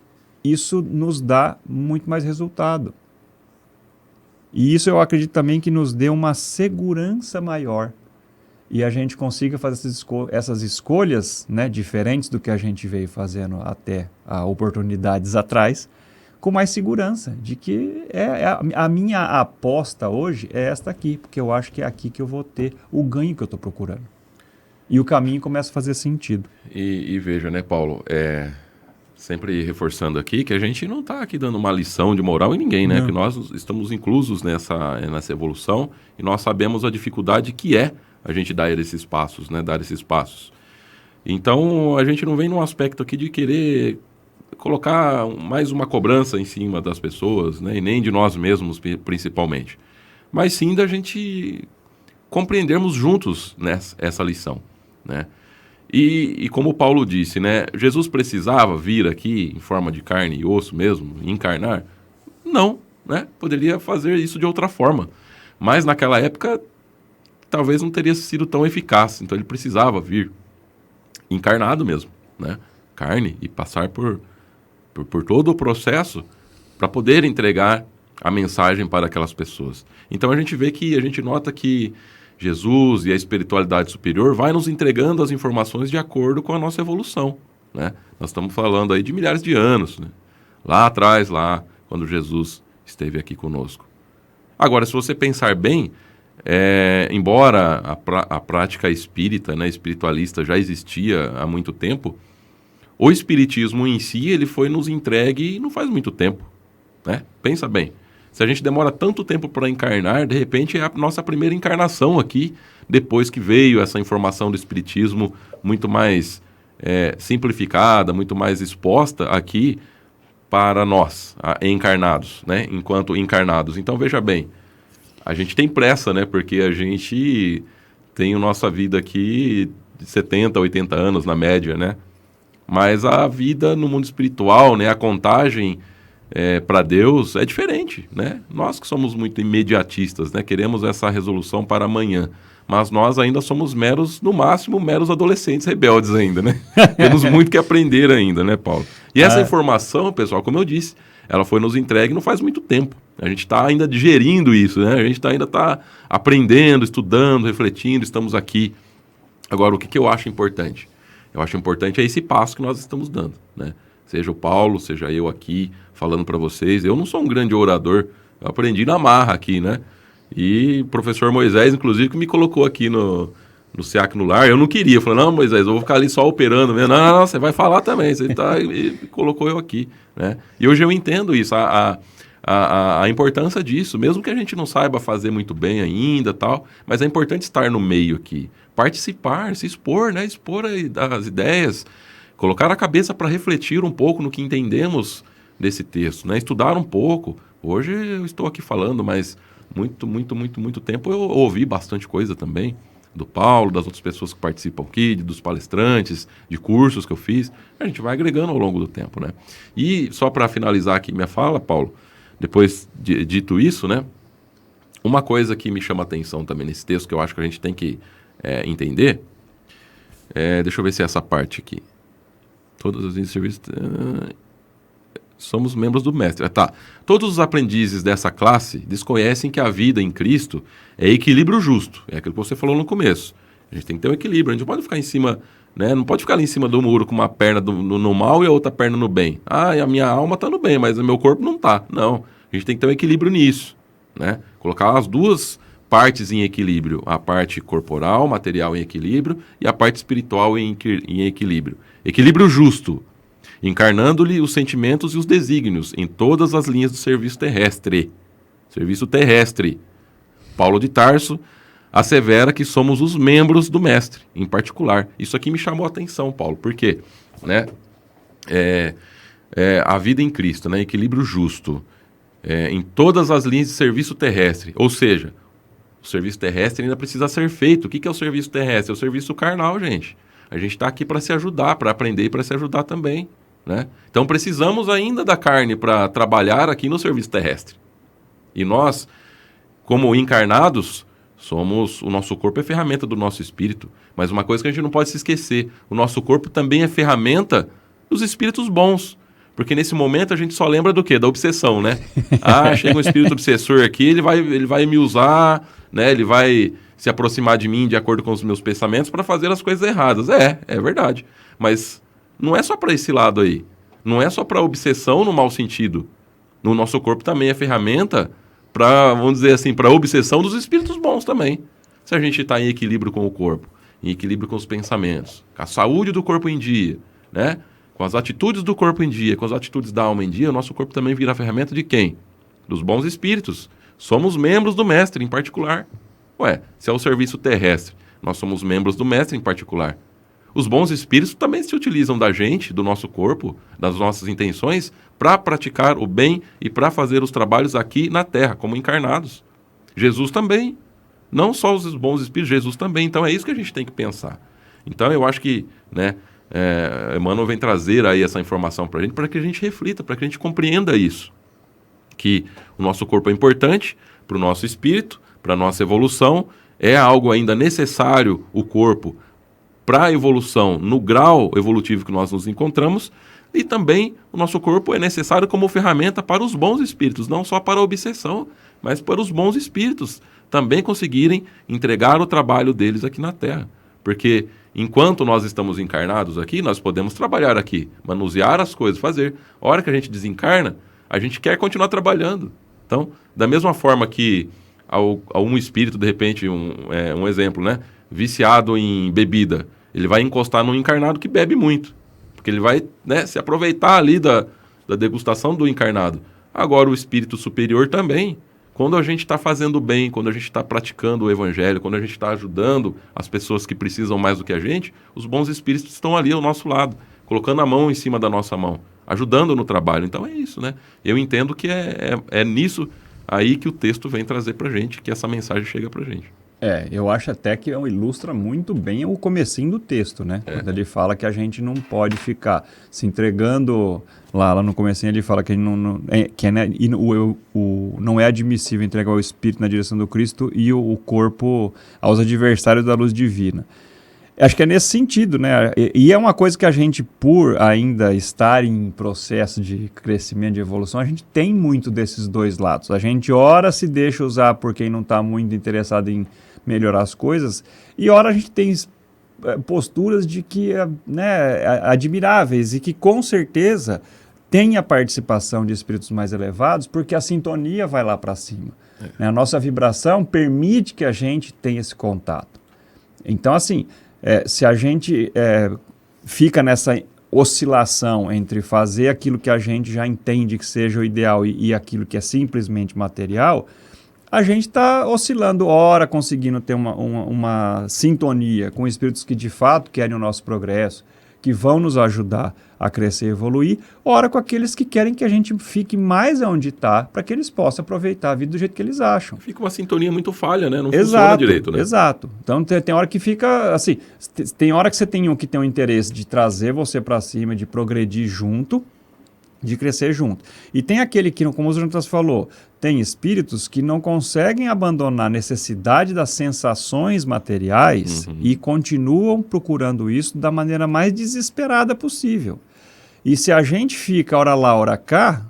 isso nos dá muito mais resultado. E isso eu acredito também que nos dê uma segurança maior e a gente consiga fazer essas escolhas, né, diferentes do que a gente veio fazendo até oportunidades atrás, com mais segurança, de que a minha aposta hoje é esta aqui, porque eu acho que é aqui que eu vou ter o ganho que eu estou procurando. E o caminho começa a fazer sentido. E veja, né, Paulo, sempre reforçando aqui que a gente não está aqui dando uma lição de moral em ninguém, né? Não. Que nós estamos inclusos nessa evolução e nós sabemos a dificuldade que é a gente dar esses passos, né? Dar esses passos. Então, a gente não vem num aspecto aqui de querer colocar mais uma cobrança em cima das pessoas, né? E nem de nós mesmos, principalmente. Mas sim da gente compreendermos juntos, né, essa lição, né? E como o Paulo disse, né, Jesus precisava vir aqui em forma de carne e osso mesmo, encarnar? Não, né? Poderia fazer isso de outra forma. Mas naquela época, talvez não teria sido tão eficaz. Então ele precisava vir encarnado mesmo, né? Carne e passar por todo o processo para poder entregar a mensagem para aquelas pessoas. Então a gente nota que Jesus e a espiritualidade superior vai nos entregando as informações de acordo com a nossa evolução, né? Nós estamos falando aí de milhares de anos, né? Lá atrás, quando Jesus esteve aqui conosco. Agora, se você pensar bem, embora a prática espírita, né, espiritualista já existia há muito tempo, o espiritismo em si ele foi nos entregue não faz muito tempo, né? Pensa bem. Se a gente demora tanto tempo para encarnar, de repente é a nossa primeira encarnação aqui, depois que veio essa informação do espiritismo muito mais simplificada, muito mais exposta aqui para nós, encarnados, né? Enquanto encarnados. Então, veja bem, a gente tem pressa, né? Porque a gente tem a nossa vida aqui de 70, 80 anos na média, né? Mas a vida no mundo espiritual, né? A contagem para Deus é diferente, né? Nós que somos muito imediatistas, né? Queremos essa resolução para amanhã. Mas nós ainda somos no máximo, meros adolescentes rebeldes ainda, né? Temos muito que aprender ainda, né, Paulo? E essa informação, pessoal, como eu disse, ela foi nos entregue não faz muito tempo. A gente está ainda digerindo isso, né? A gente ainda está aprendendo, estudando, refletindo, estamos aqui. Agora, o que eu acho importante? Eu acho importante esse passo que nós estamos dando, né? Seja o Paulo, seja eu aqui, falando para vocês. Eu não sou um grande orador, eu aprendi na marra aqui, né? E o professor Moisés, inclusive, que me colocou aqui no SEAC no Lar. Eu não queria. Eu falei, não, Moisés, eu vou ficar ali só operando mesmo. Não, você vai falar também. Você tá... E colocou eu aqui, né? E hoje eu entendo isso, a importância disso. Mesmo que a gente não saiba fazer muito bem ainda, tal, mas é importante estar no meio aqui. Participar, se expor, né? Expor as ideias. Colocar a cabeça para refletir um pouco no que entendemos desse texto, né? Estudar um pouco. Hoje eu estou aqui falando, mas... muito tempo eu ouvi bastante coisa também do Paulo, das outras pessoas que participam aqui, dos palestrantes, de cursos que eu fiz. A gente vai agregando ao longo do tempo, né? E só para finalizar aqui minha fala, Paulo, depois dito isso, né? Uma coisa que me chama a atenção também nesse texto, que eu acho que a gente tem que entender, deixa eu ver se é essa parte aqui. Todos os serviços... somos membros do mestre. Todos os aprendizes dessa classe desconhecem que a vida em Cristo é equilíbrio justo. É aquilo que você falou no começo. A gente tem que ter um equilíbrio. A gente não pode ficar em cima, né? Não pode ficar ali em cima do muro com uma perna no mal e a outra perna no bem. E a minha alma está no bem, mas o meu corpo não está. Não. A gente tem que ter um equilíbrio nisso, né? Colocar as duas partes em equilíbrio. A parte corporal, material em equilíbrio e a parte espiritual em equilíbrio. Equilíbrio justo. Encarnando-lhe os sentimentos e os desígnios em todas as linhas do serviço terrestre. Serviço terrestre. Paulo de Tarso assevera que somos os membros do mestre, em particular. Isso aqui me chamou a atenção, Paulo, porque, né, a vida em Cristo, né, equilíbrio justo, em todas as linhas de serviço terrestre. Ou seja, o serviço terrestre ainda precisa ser feito. O que é o serviço terrestre? É o serviço carnal, gente. A gente está aqui para se ajudar, para aprender e para se ajudar também, né? Então precisamos ainda da carne para trabalhar aqui no serviço terrestre. E nós, como encarnados, o nosso corpo é ferramenta do nosso espírito. Mas uma coisa que a gente não pode se esquecer, o nosso corpo também é ferramenta dos espíritos bons. Porque nesse momento a gente só lembra do quê? Da obsessão, né? Chega um espírito obsessor aqui, ele vai me usar, né? Ele vai se aproximar de mim de acordo com os meus pensamentos para fazer as coisas erradas. É verdade. Mas não é só para esse lado aí. Não é só para obsessão no mau sentido. No nosso corpo também é ferramenta para, vamos dizer assim, para a obsessão dos espíritos bons também. Se a gente está em equilíbrio com o corpo, em equilíbrio com os pensamentos, com a saúde do corpo em dia, né? Com as atitudes do corpo em dia, com as atitudes da alma em dia, o nosso corpo também vira ferramenta de quem? Dos bons espíritos. Somos membros do mestre em particular. Se é o serviço terrestre, nós somos membros do mestre em particular. Os bons espíritos também se utilizam da gente, do nosso corpo, das nossas intenções, para praticar o bem e para fazer os trabalhos aqui na Terra, como encarnados. Jesus também. Não só os bons espíritos, Jesus também. Então é isso que a gente tem que pensar. Então eu acho que, né, Emmanuel vem trazer aí essa informação para que a gente reflita, para que a gente compreenda isso. Que o nosso corpo é importante para o nosso espírito, para a nossa evolução, é algo ainda necessário, o corpo, para a evolução, no grau evolutivo que nós nos encontramos, E também o nosso corpo é necessário como ferramenta para os bons espíritos, não só para a obsessão, mas para os bons espíritos também conseguirem entregar o trabalho deles aqui na Terra. Porque enquanto nós estamos encarnados aqui, nós podemos trabalhar aqui, manusear as coisas, fazer. A hora que a gente desencarna, a gente quer continuar trabalhando. Então, da mesma forma que a um espírito, de repente, um exemplo, né? Viciado em bebida, ele vai encostar num encarnado que bebe muito. Porque ele vai, né, se aproveitar ali da degustação do encarnado. Agora, o espírito superior também. Quando a gente está fazendo bem, quando a gente está praticando o evangelho, quando a gente está ajudando as pessoas que precisam mais do que a gente, os bons espíritos estão ali ao nosso lado, colocando a mão em cima da nossa mão, ajudando no trabalho. Então é isso, né? Eu entendo que é nisso aí que o texto vem trazer para a gente, que essa mensagem chega para a gente. Eu acho até que ilustra muito bem o comecinho do texto, né? Quando ele fala que a gente não pode ficar se entregando... Lá no comecinho ele fala que não é admissível entregar o espírito na direção do Cristo e o corpo aos adversários da luz divina. Acho que é nesse sentido, né? E é uma coisa que a gente, por ainda estar em processo de crescimento, de evolução, a gente tem muito desses dois lados. A gente, ora, se deixa usar por quem não está muito interessado em melhorar as coisas, e ora a gente tem posturas de que, né, admiráveis e que, com certeza, tem a participação de espíritos mais elevados, porque a sintonia vai lá para cima. A nossa vibração permite que a gente tenha esse contato. Então, assim, se a gente fica nessa oscilação entre fazer aquilo que a gente já entende que seja o ideal e aquilo que é simplesmente material, a gente está oscilando, ora conseguindo ter uma sintonia com espíritos que de fato querem o nosso progresso, que vão nos ajudar a crescer e evoluir, ora com aqueles que querem que a gente fique mais onde está, para que eles possam aproveitar a vida do jeito que eles acham. Fica uma sintonia muito falha, né? Não funciona direito, né? Exato. Então tem hora que fica assim, tem hora que você tem um que tem o interesse de trazer você para cima, de progredir junto, de crescer junto. E tem aquele que, como o Jonatas falou, tem espíritos que não conseguem abandonar a necessidade das sensações materiais e continuam procurando isso da maneira mais desesperada possível. E se a gente fica hora lá, hora cá,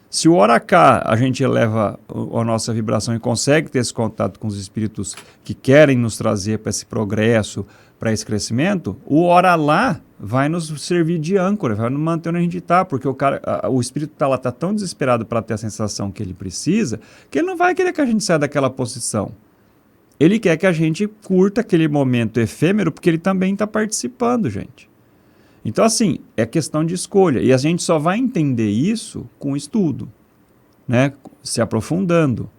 se o hora cá a gente eleva a nossa vibração e consegue ter esse contato com os espíritos que querem nos trazer para esse progresso, para esse crescimento, o hora lá vai nos servir de âncora, vai nos manter onde a gente está, porque o espírito está lá, está tão desesperado para ter a sensação que ele precisa, que ele não vai querer que a gente saia daquela posição. Ele quer que a gente curta aquele momento efêmero, porque ele também está participando, gente. Então, assim, é questão de escolha. E a gente só vai entender isso com estudo, né? Se aprofundando.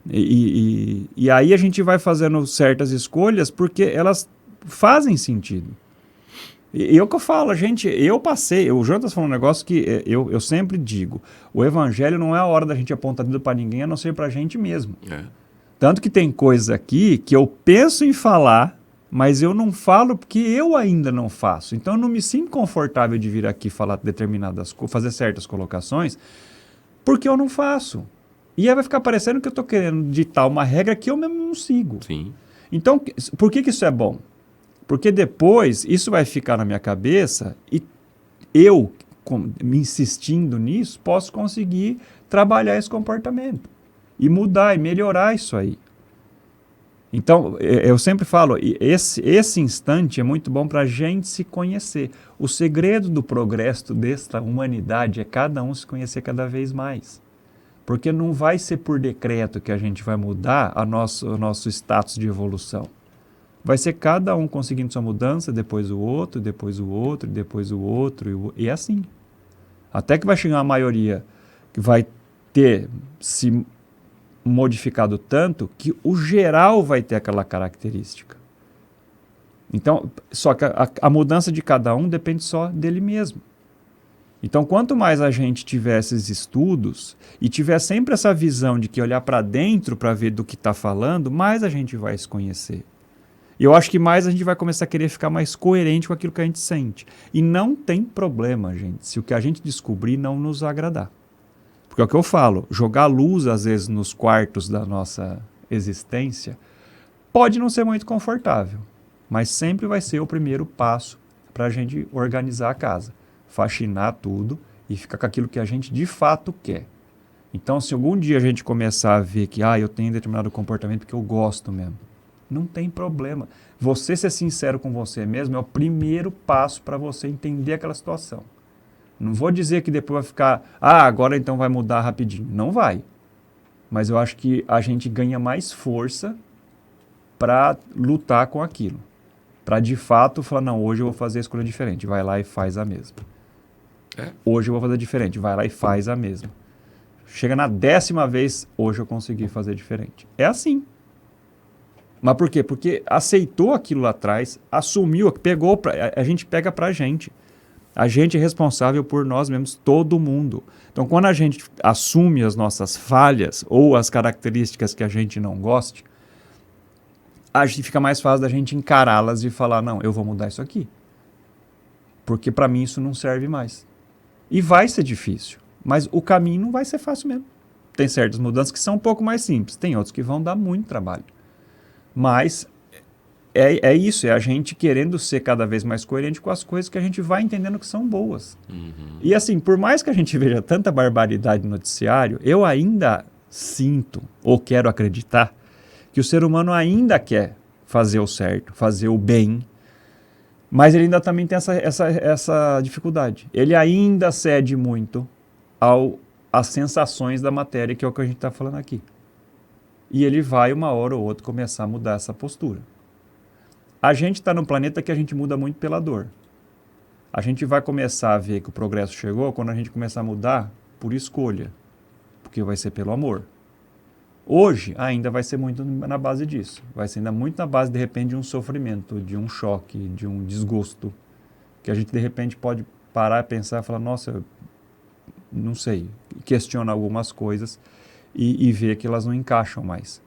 E aí a gente vai fazendo certas escolhas porque elas fazem sentido. E é o que eu falo, o Jonatas falou um negócio que eu sempre digo, o evangelho não é a hora da gente apontar dedo para ninguém, a não ser para a gente mesmo. Tanto que tem coisas aqui que eu penso em falar, mas eu não falo porque eu ainda não faço. Então eu não me sinto confortável de vir aqui falar determinadas coisas, fazer certas colocações, porque eu não faço. E aí vai ficar parecendo que eu estou querendo ditar uma regra que eu mesmo não sigo. Sim. Então, por que isso é bom? Porque depois isso vai ficar na minha cabeça e eu, me insistindo nisso, posso conseguir trabalhar esse comportamento e mudar e melhorar isso aí. Então, eu sempre falo, esse instante é muito bom para a gente se conhecer. O segredo do progresso desta humanidade é cada um se conhecer cada vez mais. Porque não vai ser por decreto que a gente vai mudar o nosso status de evolução. Vai ser cada um conseguindo sua mudança, depois o outro, depois o outro, depois o outro, e é assim. Até que vai chegar uma maioria que vai ter se modificado tanto que o geral vai ter aquela característica. Então, só que a mudança de cada um depende só dele mesmo. Então, quanto mais a gente tiver esses estudos e tiver sempre essa visão de que olhar para dentro para ver do que está falando, mais a gente vai se conhecer. E eu acho que mais a gente vai começar a querer ficar mais coerente com aquilo que a gente sente. E não tem problema, gente, se o que a gente descobrir não nos agradar. Porque é o que eu falo, jogar luz, às vezes, nos quartos da nossa existência, pode não ser muito confortável, mas sempre vai ser o primeiro passo para a gente organizar a casa. faxinar tudo e ficar com aquilo que a gente de fato quer. Então, se algum dia a gente começar a ver que eu tenho determinado comportamento porque eu gosto mesmo, não tem problema. Você ser sincero com você mesmo é o primeiro passo para você entender aquela situação. Não vou dizer que depois vai ficar, agora então vai mudar rapidinho. Não vai. Mas eu acho que a gente ganha mais força para lutar com aquilo. Para de fato falar, não, hoje eu vou fazer a escolha diferente. Vai lá e faz a mesma. Hoje eu vou fazer diferente. Vai lá e faz a mesma. Chega na 10ª vez, hoje eu consegui fazer diferente. É assim. Mas por quê? Porque aceitou aquilo lá atrás, assumiu, pegou, a gente pega pra gente. A gente é responsável por nós mesmos, todo mundo. Então, quando a gente assume as nossas falhas ou as características que a gente não goste, a gente fica mais fácil da gente encará-las e falar, não, eu vou mudar isso aqui. Porque para mim isso não serve mais. E vai ser difícil, mas o caminho não vai ser fácil mesmo. Tem certas mudanças que são um pouco mais simples, tem outras que vão dar muito trabalho. Mas é isso, é a gente querendo ser cada vez mais coerente com as coisas que a gente vai entendendo que são boas. E assim, por mais que a gente veja tanta barbaridade no noticiário, eu ainda sinto, ou quero acreditar, que o ser humano ainda quer fazer o certo, fazer o bem, mas ele ainda também tem essa dificuldade. Ele ainda cede muito às sensações da matéria, que é o que a gente está falando aqui. E ele vai, uma hora ou outra, começar a mudar essa postura. A gente está num planeta que a gente muda muito pela dor. A gente vai começar a ver que o progresso chegou quando a gente começar a mudar por escolha, porque vai ser pelo amor. Hoje, ainda vai ser muito na base disso. Vai ser ainda muito na base, de repente, de um sofrimento, de um choque, de um desgosto, que a gente, de repente, pode parar e pensar e falar, nossa, não sei, questiona algumas coisas e ver que elas não encaixam mais.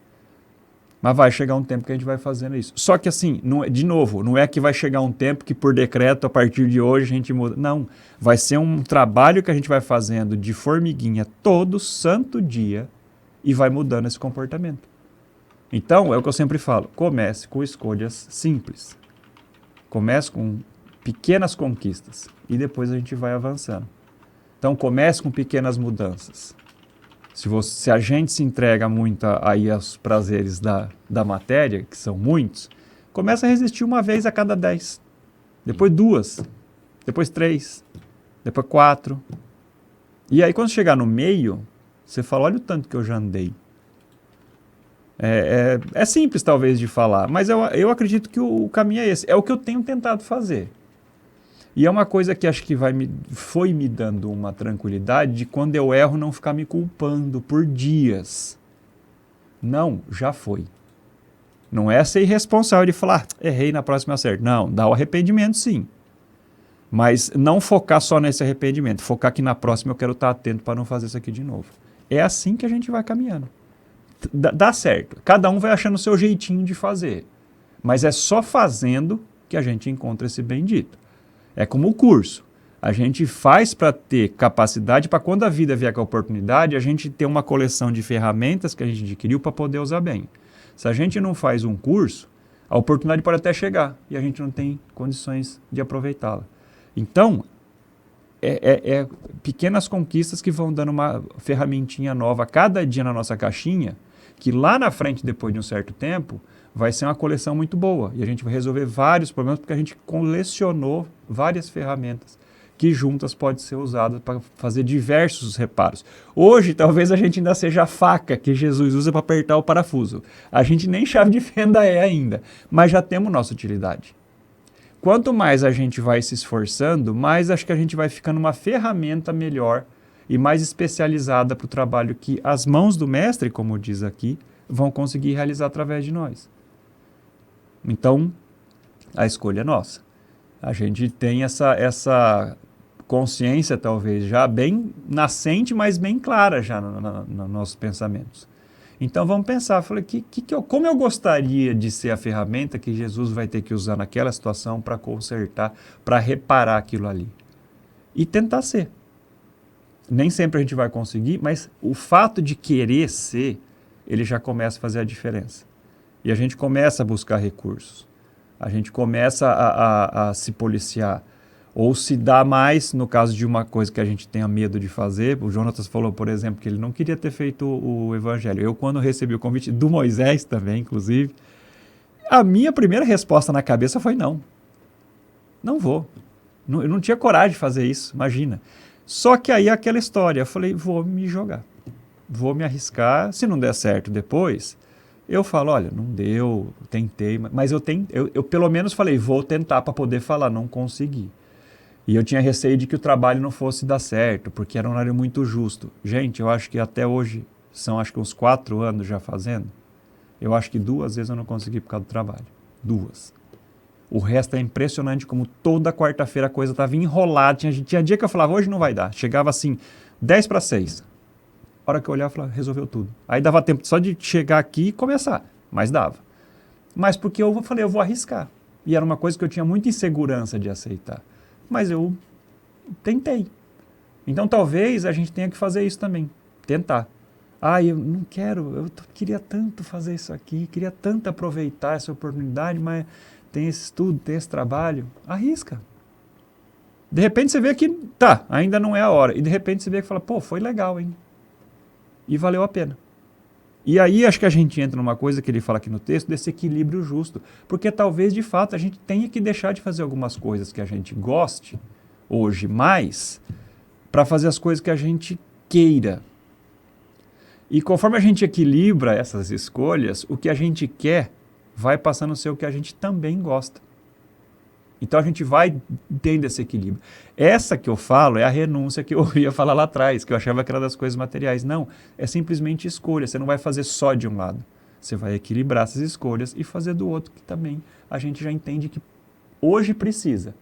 Mas vai chegar um tempo que a gente vai fazendo isso. Só que assim, de novo, não é que vai chegar um tempo que por decreto, a partir de hoje, a gente muda. Não, vai ser um trabalho que a gente vai fazendo de formiguinha todo santo dia e vai mudando esse comportamento. Então, é o que eu sempre falo, comece com escolhas simples. Comece com pequenas conquistas e depois a gente vai avançando. Então, comece com pequenas mudanças. Se a gente se entrega muito aí aos prazeres da matéria, que são muitos, começa a resistir uma vez a cada 10. Depois 2. Depois 3. Depois 4. E aí quando chegar no meio, você fala, olha o tanto que eu já andei. É simples talvez de falar, mas eu acredito que o caminho é esse. É o que eu tenho tentado fazer. E é uma coisa que acho que foi me dando uma tranquilidade de quando eu erro não ficar me culpando por dias. Não, já foi. Não é ser irresponsável de falar, errei, na próxima acerto. Não, dá o arrependimento sim. Mas não focar só nesse arrependimento. Focar que na próxima eu quero estar atento para não fazer isso aqui de novo. É assim que a gente vai caminhando. Dá certo. Cada um vai achando o seu jeitinho de fazer. Mas é só fazendo que a gente encontra esse bendito. É como o curso. A gente faz para ter capacidade, para quando a vida vier com a oportunidade, a gente ter uma coleção de ferramentas que a gente adquiriu para poder usar bem. Se a gente não faz um curso, a oportunidade pode até chegar e a gente não tem condições de aproveitá-la. Então, pequenas conquistas que vão dando uma ferramentinha nova cada dia na nossa caixinha, que lá na frente, depois de um certo tempo, vai ser uma coleção muito boa. E a gente vai resolver vários problemas porque a gente colecionou várias ferramentas que juntas podem ser usadas para fazer diversos reparos. Hoje, talvez a gente ainda seja a faca que Jesus usa para apertar o parafuso. A gente nem chave de fenda é ainda, mas já temos nossa utilidade. Quanto mais a gente vai se esforçando, mais acho que a gente vai ficando uma ferramenta melhor e mais especializada para o trabalho que as mãos do mestre, como diz aqui, vão conseguir realizar através de nós. Então, a escolha é nossa. A gente tem essa consciência, talvez, já bem nascente, mas bem clara já nos nossos pensamentos. Então, vamos pensar, falei, como eu gostaria de ser a ferramenta que Jesus vai ter que usar naquela situação para consertar, para reparar aquilo ali. E tentar ser. Nem sempre a gente vai conseguir, mas o fato de querer ser, ele já começa a fazer a diferença. E a gente começa a buscar recursos. A gente começa a se policiar. Ou se dá mais, no caso de uma coisa que a gente tenha medo de fazer. O Jonatas falou, por exemplo, que ele não queria ter feito o evangelho. Eu, quando recebi o convite do Moisés também, inclusive, a minha primeira resposta na cabeça foi não. Não vou. Eu não tinha coragem de fazer isso, imagina. Só que aí aquela história, eu falei, vou me jogar. Vou me arriscar. Se não der certo depois, eu falo, olha, não deu, tentei, mas eu pelo menos falei, vou tentar para poder falar, não consegui. E eu tinha receio de que o trabalho não fosse dar certo, porque era um horário muito justo. Gente, eu acho que até hoje, são acho que uns 4 anos já fazendo, eu acho que 2 vezes eu não consegui por causa do trabalho. 2. O resto é impressionante como toda quarta-feira a coisa estava enrolada. Tinha dia que eu falava, hoje não vai dar. Chegava assim, 10 para 6. A hora que eu olhava, eu falava, resolveu tudo. Aí dava tempo só de chegar aqui e começar, mas dava. Mas porque eu falei, eu vou arriscar. E era uma coisa que eu tinha muita insegurança de aceitar. Mas eu tentei. Então talvez a gente tenha que fazer isso também. Tentar. Eu não quero, eu queria tanto fazer isso aqui, queria tanto aproveitar essa oportunidade, mas tem esse estudo, tem esse trabalho. Arrisca. De repente você vê que, ainda não é a hora. E de repente você vê que fala, pô, foi legal, hein? E valeu a pena. E aí acho que a gente entra numa coisa que ele fala aqui no texto, desse equilíbrio justo. Porque talvez, de fato, a gente tenha que deixar de fazer algumas coisas que a gente goste, hoje mais, para fazer as coisas que a gente queira. E conforme a gente equilibra essas escolhas, o que a gente quer vai passando a ser o que a gente também gosta. Então a gente vai tendo esse equilíbrio. Essa que eu falo é a renúncia que eu ouvia falar lá atrás, que eu achava que era das coisas materiais. Não, é simplesmente escolha. Você não vai fazer só de um lado. Você vai equilibrar essas escolhas e fazer do outro, que também a gente já entende que hoje precisa.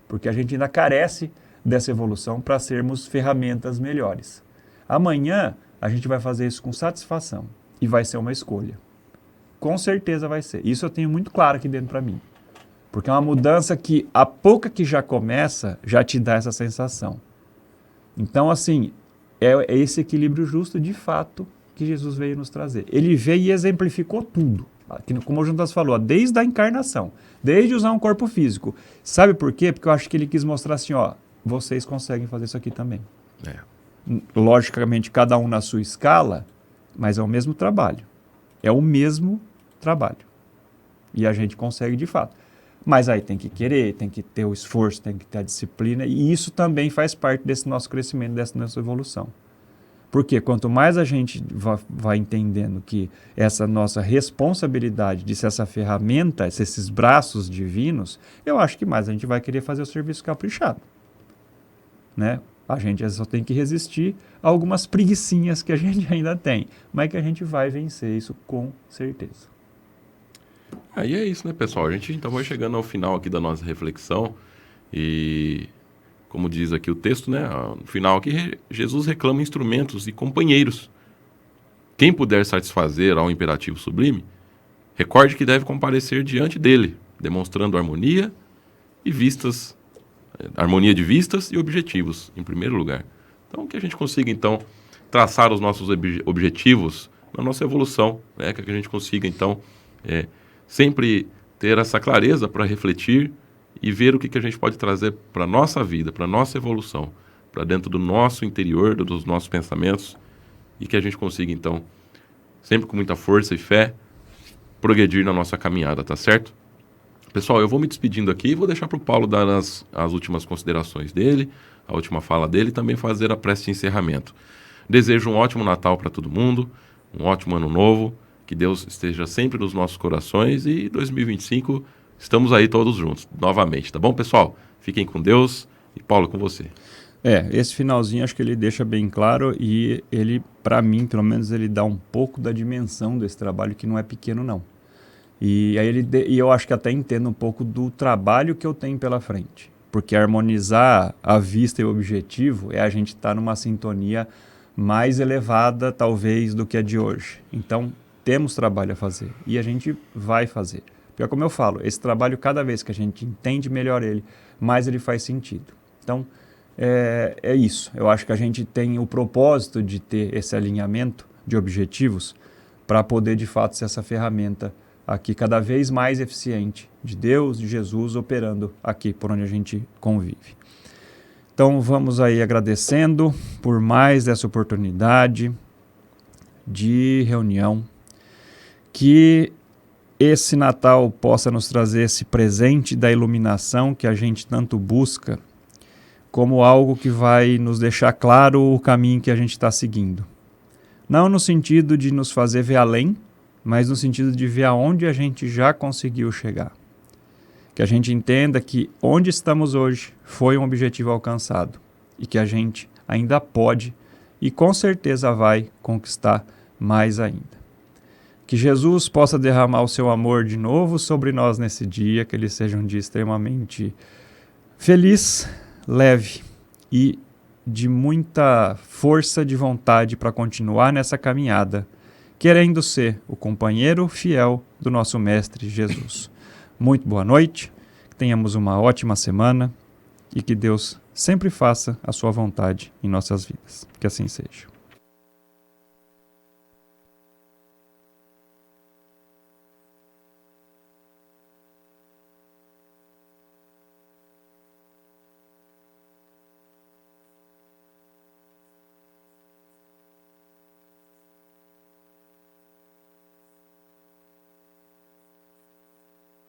Porque a gente ainda carece dessa evolução para sermos ferramentas melhores. Amanhã a gente vai fazer isso com satisfação e vai ser uma escolha. Com certeza vai ser. Isso eu tenho muito claro aqui dentro para mim. Porque é uma mudança que, a pouca que já começa, já te dá essa sensação. Então, assim, é esse equilíbrio justo, de fato, que Jesus veio nos trazer. Ele veio e exemplificou tudo. Como o Jonatas falou, desde a encarnação, desde usar um corpo físico. Sabe por quê? Porque eu acho que ele quis mostrar assim, vocês conseguem fazer isso aqui também. Logicamente, cada um na sua escala, mas é o mesmo trabalho. É o mesmo trabalho. E a gente consegue de fato. Mas aí tem que querer, tem que ter o esforço, tem que ter a disciplina, e isso também faz parte desse nosso crescimento, dessa nossa evolução. Porque quanto mais a gente vai entendendo que essa nossa responsabilidade de ser essa ferramenta, esses braços divinos, eu acho que mais a gente vai querer fazer o serviço caprichado. Né? A gente só tem que resistir a algumas preguicinhas que a gente ainda tem, mas que a gente vai vencer isso com certeza. Aí é isso, né, pessoal? A gente então vai chegando ao final aqui da nossa reflexão e, como diz aqui o texto, né, no final aqui, Jesus reclama instrumentos e companheiros. Quem puder satisfazer ao imperativo sublime, recorde que deve comparecer diante dele, demonstrando harmonia de vistas e objetivos, em primeiro lugar. Então, que a gente consiga, então, traçar os nossos objetivos na nossa evolução, né, que a gente consiga, então, sempre ter essa clareza para refletir e ver o que a gente pode trazer para a nossa vida, para a nossa evolução, para dentro do nosso interior, dos nossos pensamentos, e que a gente consiga, então, sempre com muita força e fé, progredir na nossa caminhada, tá certo? Pessoal, eu vou me despedindo aqui e vou deixar para o Paulo dar as últimas considerações dele, a última fala dele e também fazer a prece de encerramento. Desejo um ótimo Natal para todo mundo, um ótimo Ano Novo, que Deus esteja sempre nos nossos corações e 2025 estamos aí todos juntos, novamente, tá bom, pessoal? Fiquem com Deus e Paulo, com você. Esse finalzinho acho que ele deixa bem claro e ele, para mim, pelo menos, ele dá um pouco da dimensão desse trabalho que não é pequeno, não. E aí eu acho que até entendo um pouco do trabalho que eu tenho pela frente, porque harmonizar a vista e o objetivo é a gente estar numa sintonia mais elevada, talvez, do que a de hoje. Então, temos trabalho a fazer e a gente vai fazer. Porque, como eu falo, esse trabalho, cada vez que a gente entende melhor ele, mais ele faz sentido. Então, é isso. Eu acho que a gente tem o propósito de ter esse alinhamento de objetivos para poder, de fato, ser essa ferramenta aqui cada vez mais eficiente de Deus, de Jesus operando aqui por onde a gente convive. Então vamos aí agradecendo por mais essa oportunidade de reunião, que esse Natal possa nos trazer esse presente da iluminação que a gente tanto busca, como algo que vai nos deixar claro o caminho que a gente está seguindo. Não no sentido de nos fazer ver além, mas no sentido de ver aonde a gente já conseguiu chegar. Que a gente entenda que onde estamos hoje foi um objetivo alcançado e que a gente ainda pode e com certeza vai conquistar mais ainda. Que Jesus possa derramar o seu amor de novo sobre nós nesse dia, que ele seja um dia extremamente feliz, leve e de muita força de vontade para continuar nessa caminhada, querendo ser o companheiro fiel do nosso Mestre Jesus. Muito boa noite, que tenhamos uma ótima semana e que Deus sempre faça a sua vontade em nossas vidas. Que assim seja.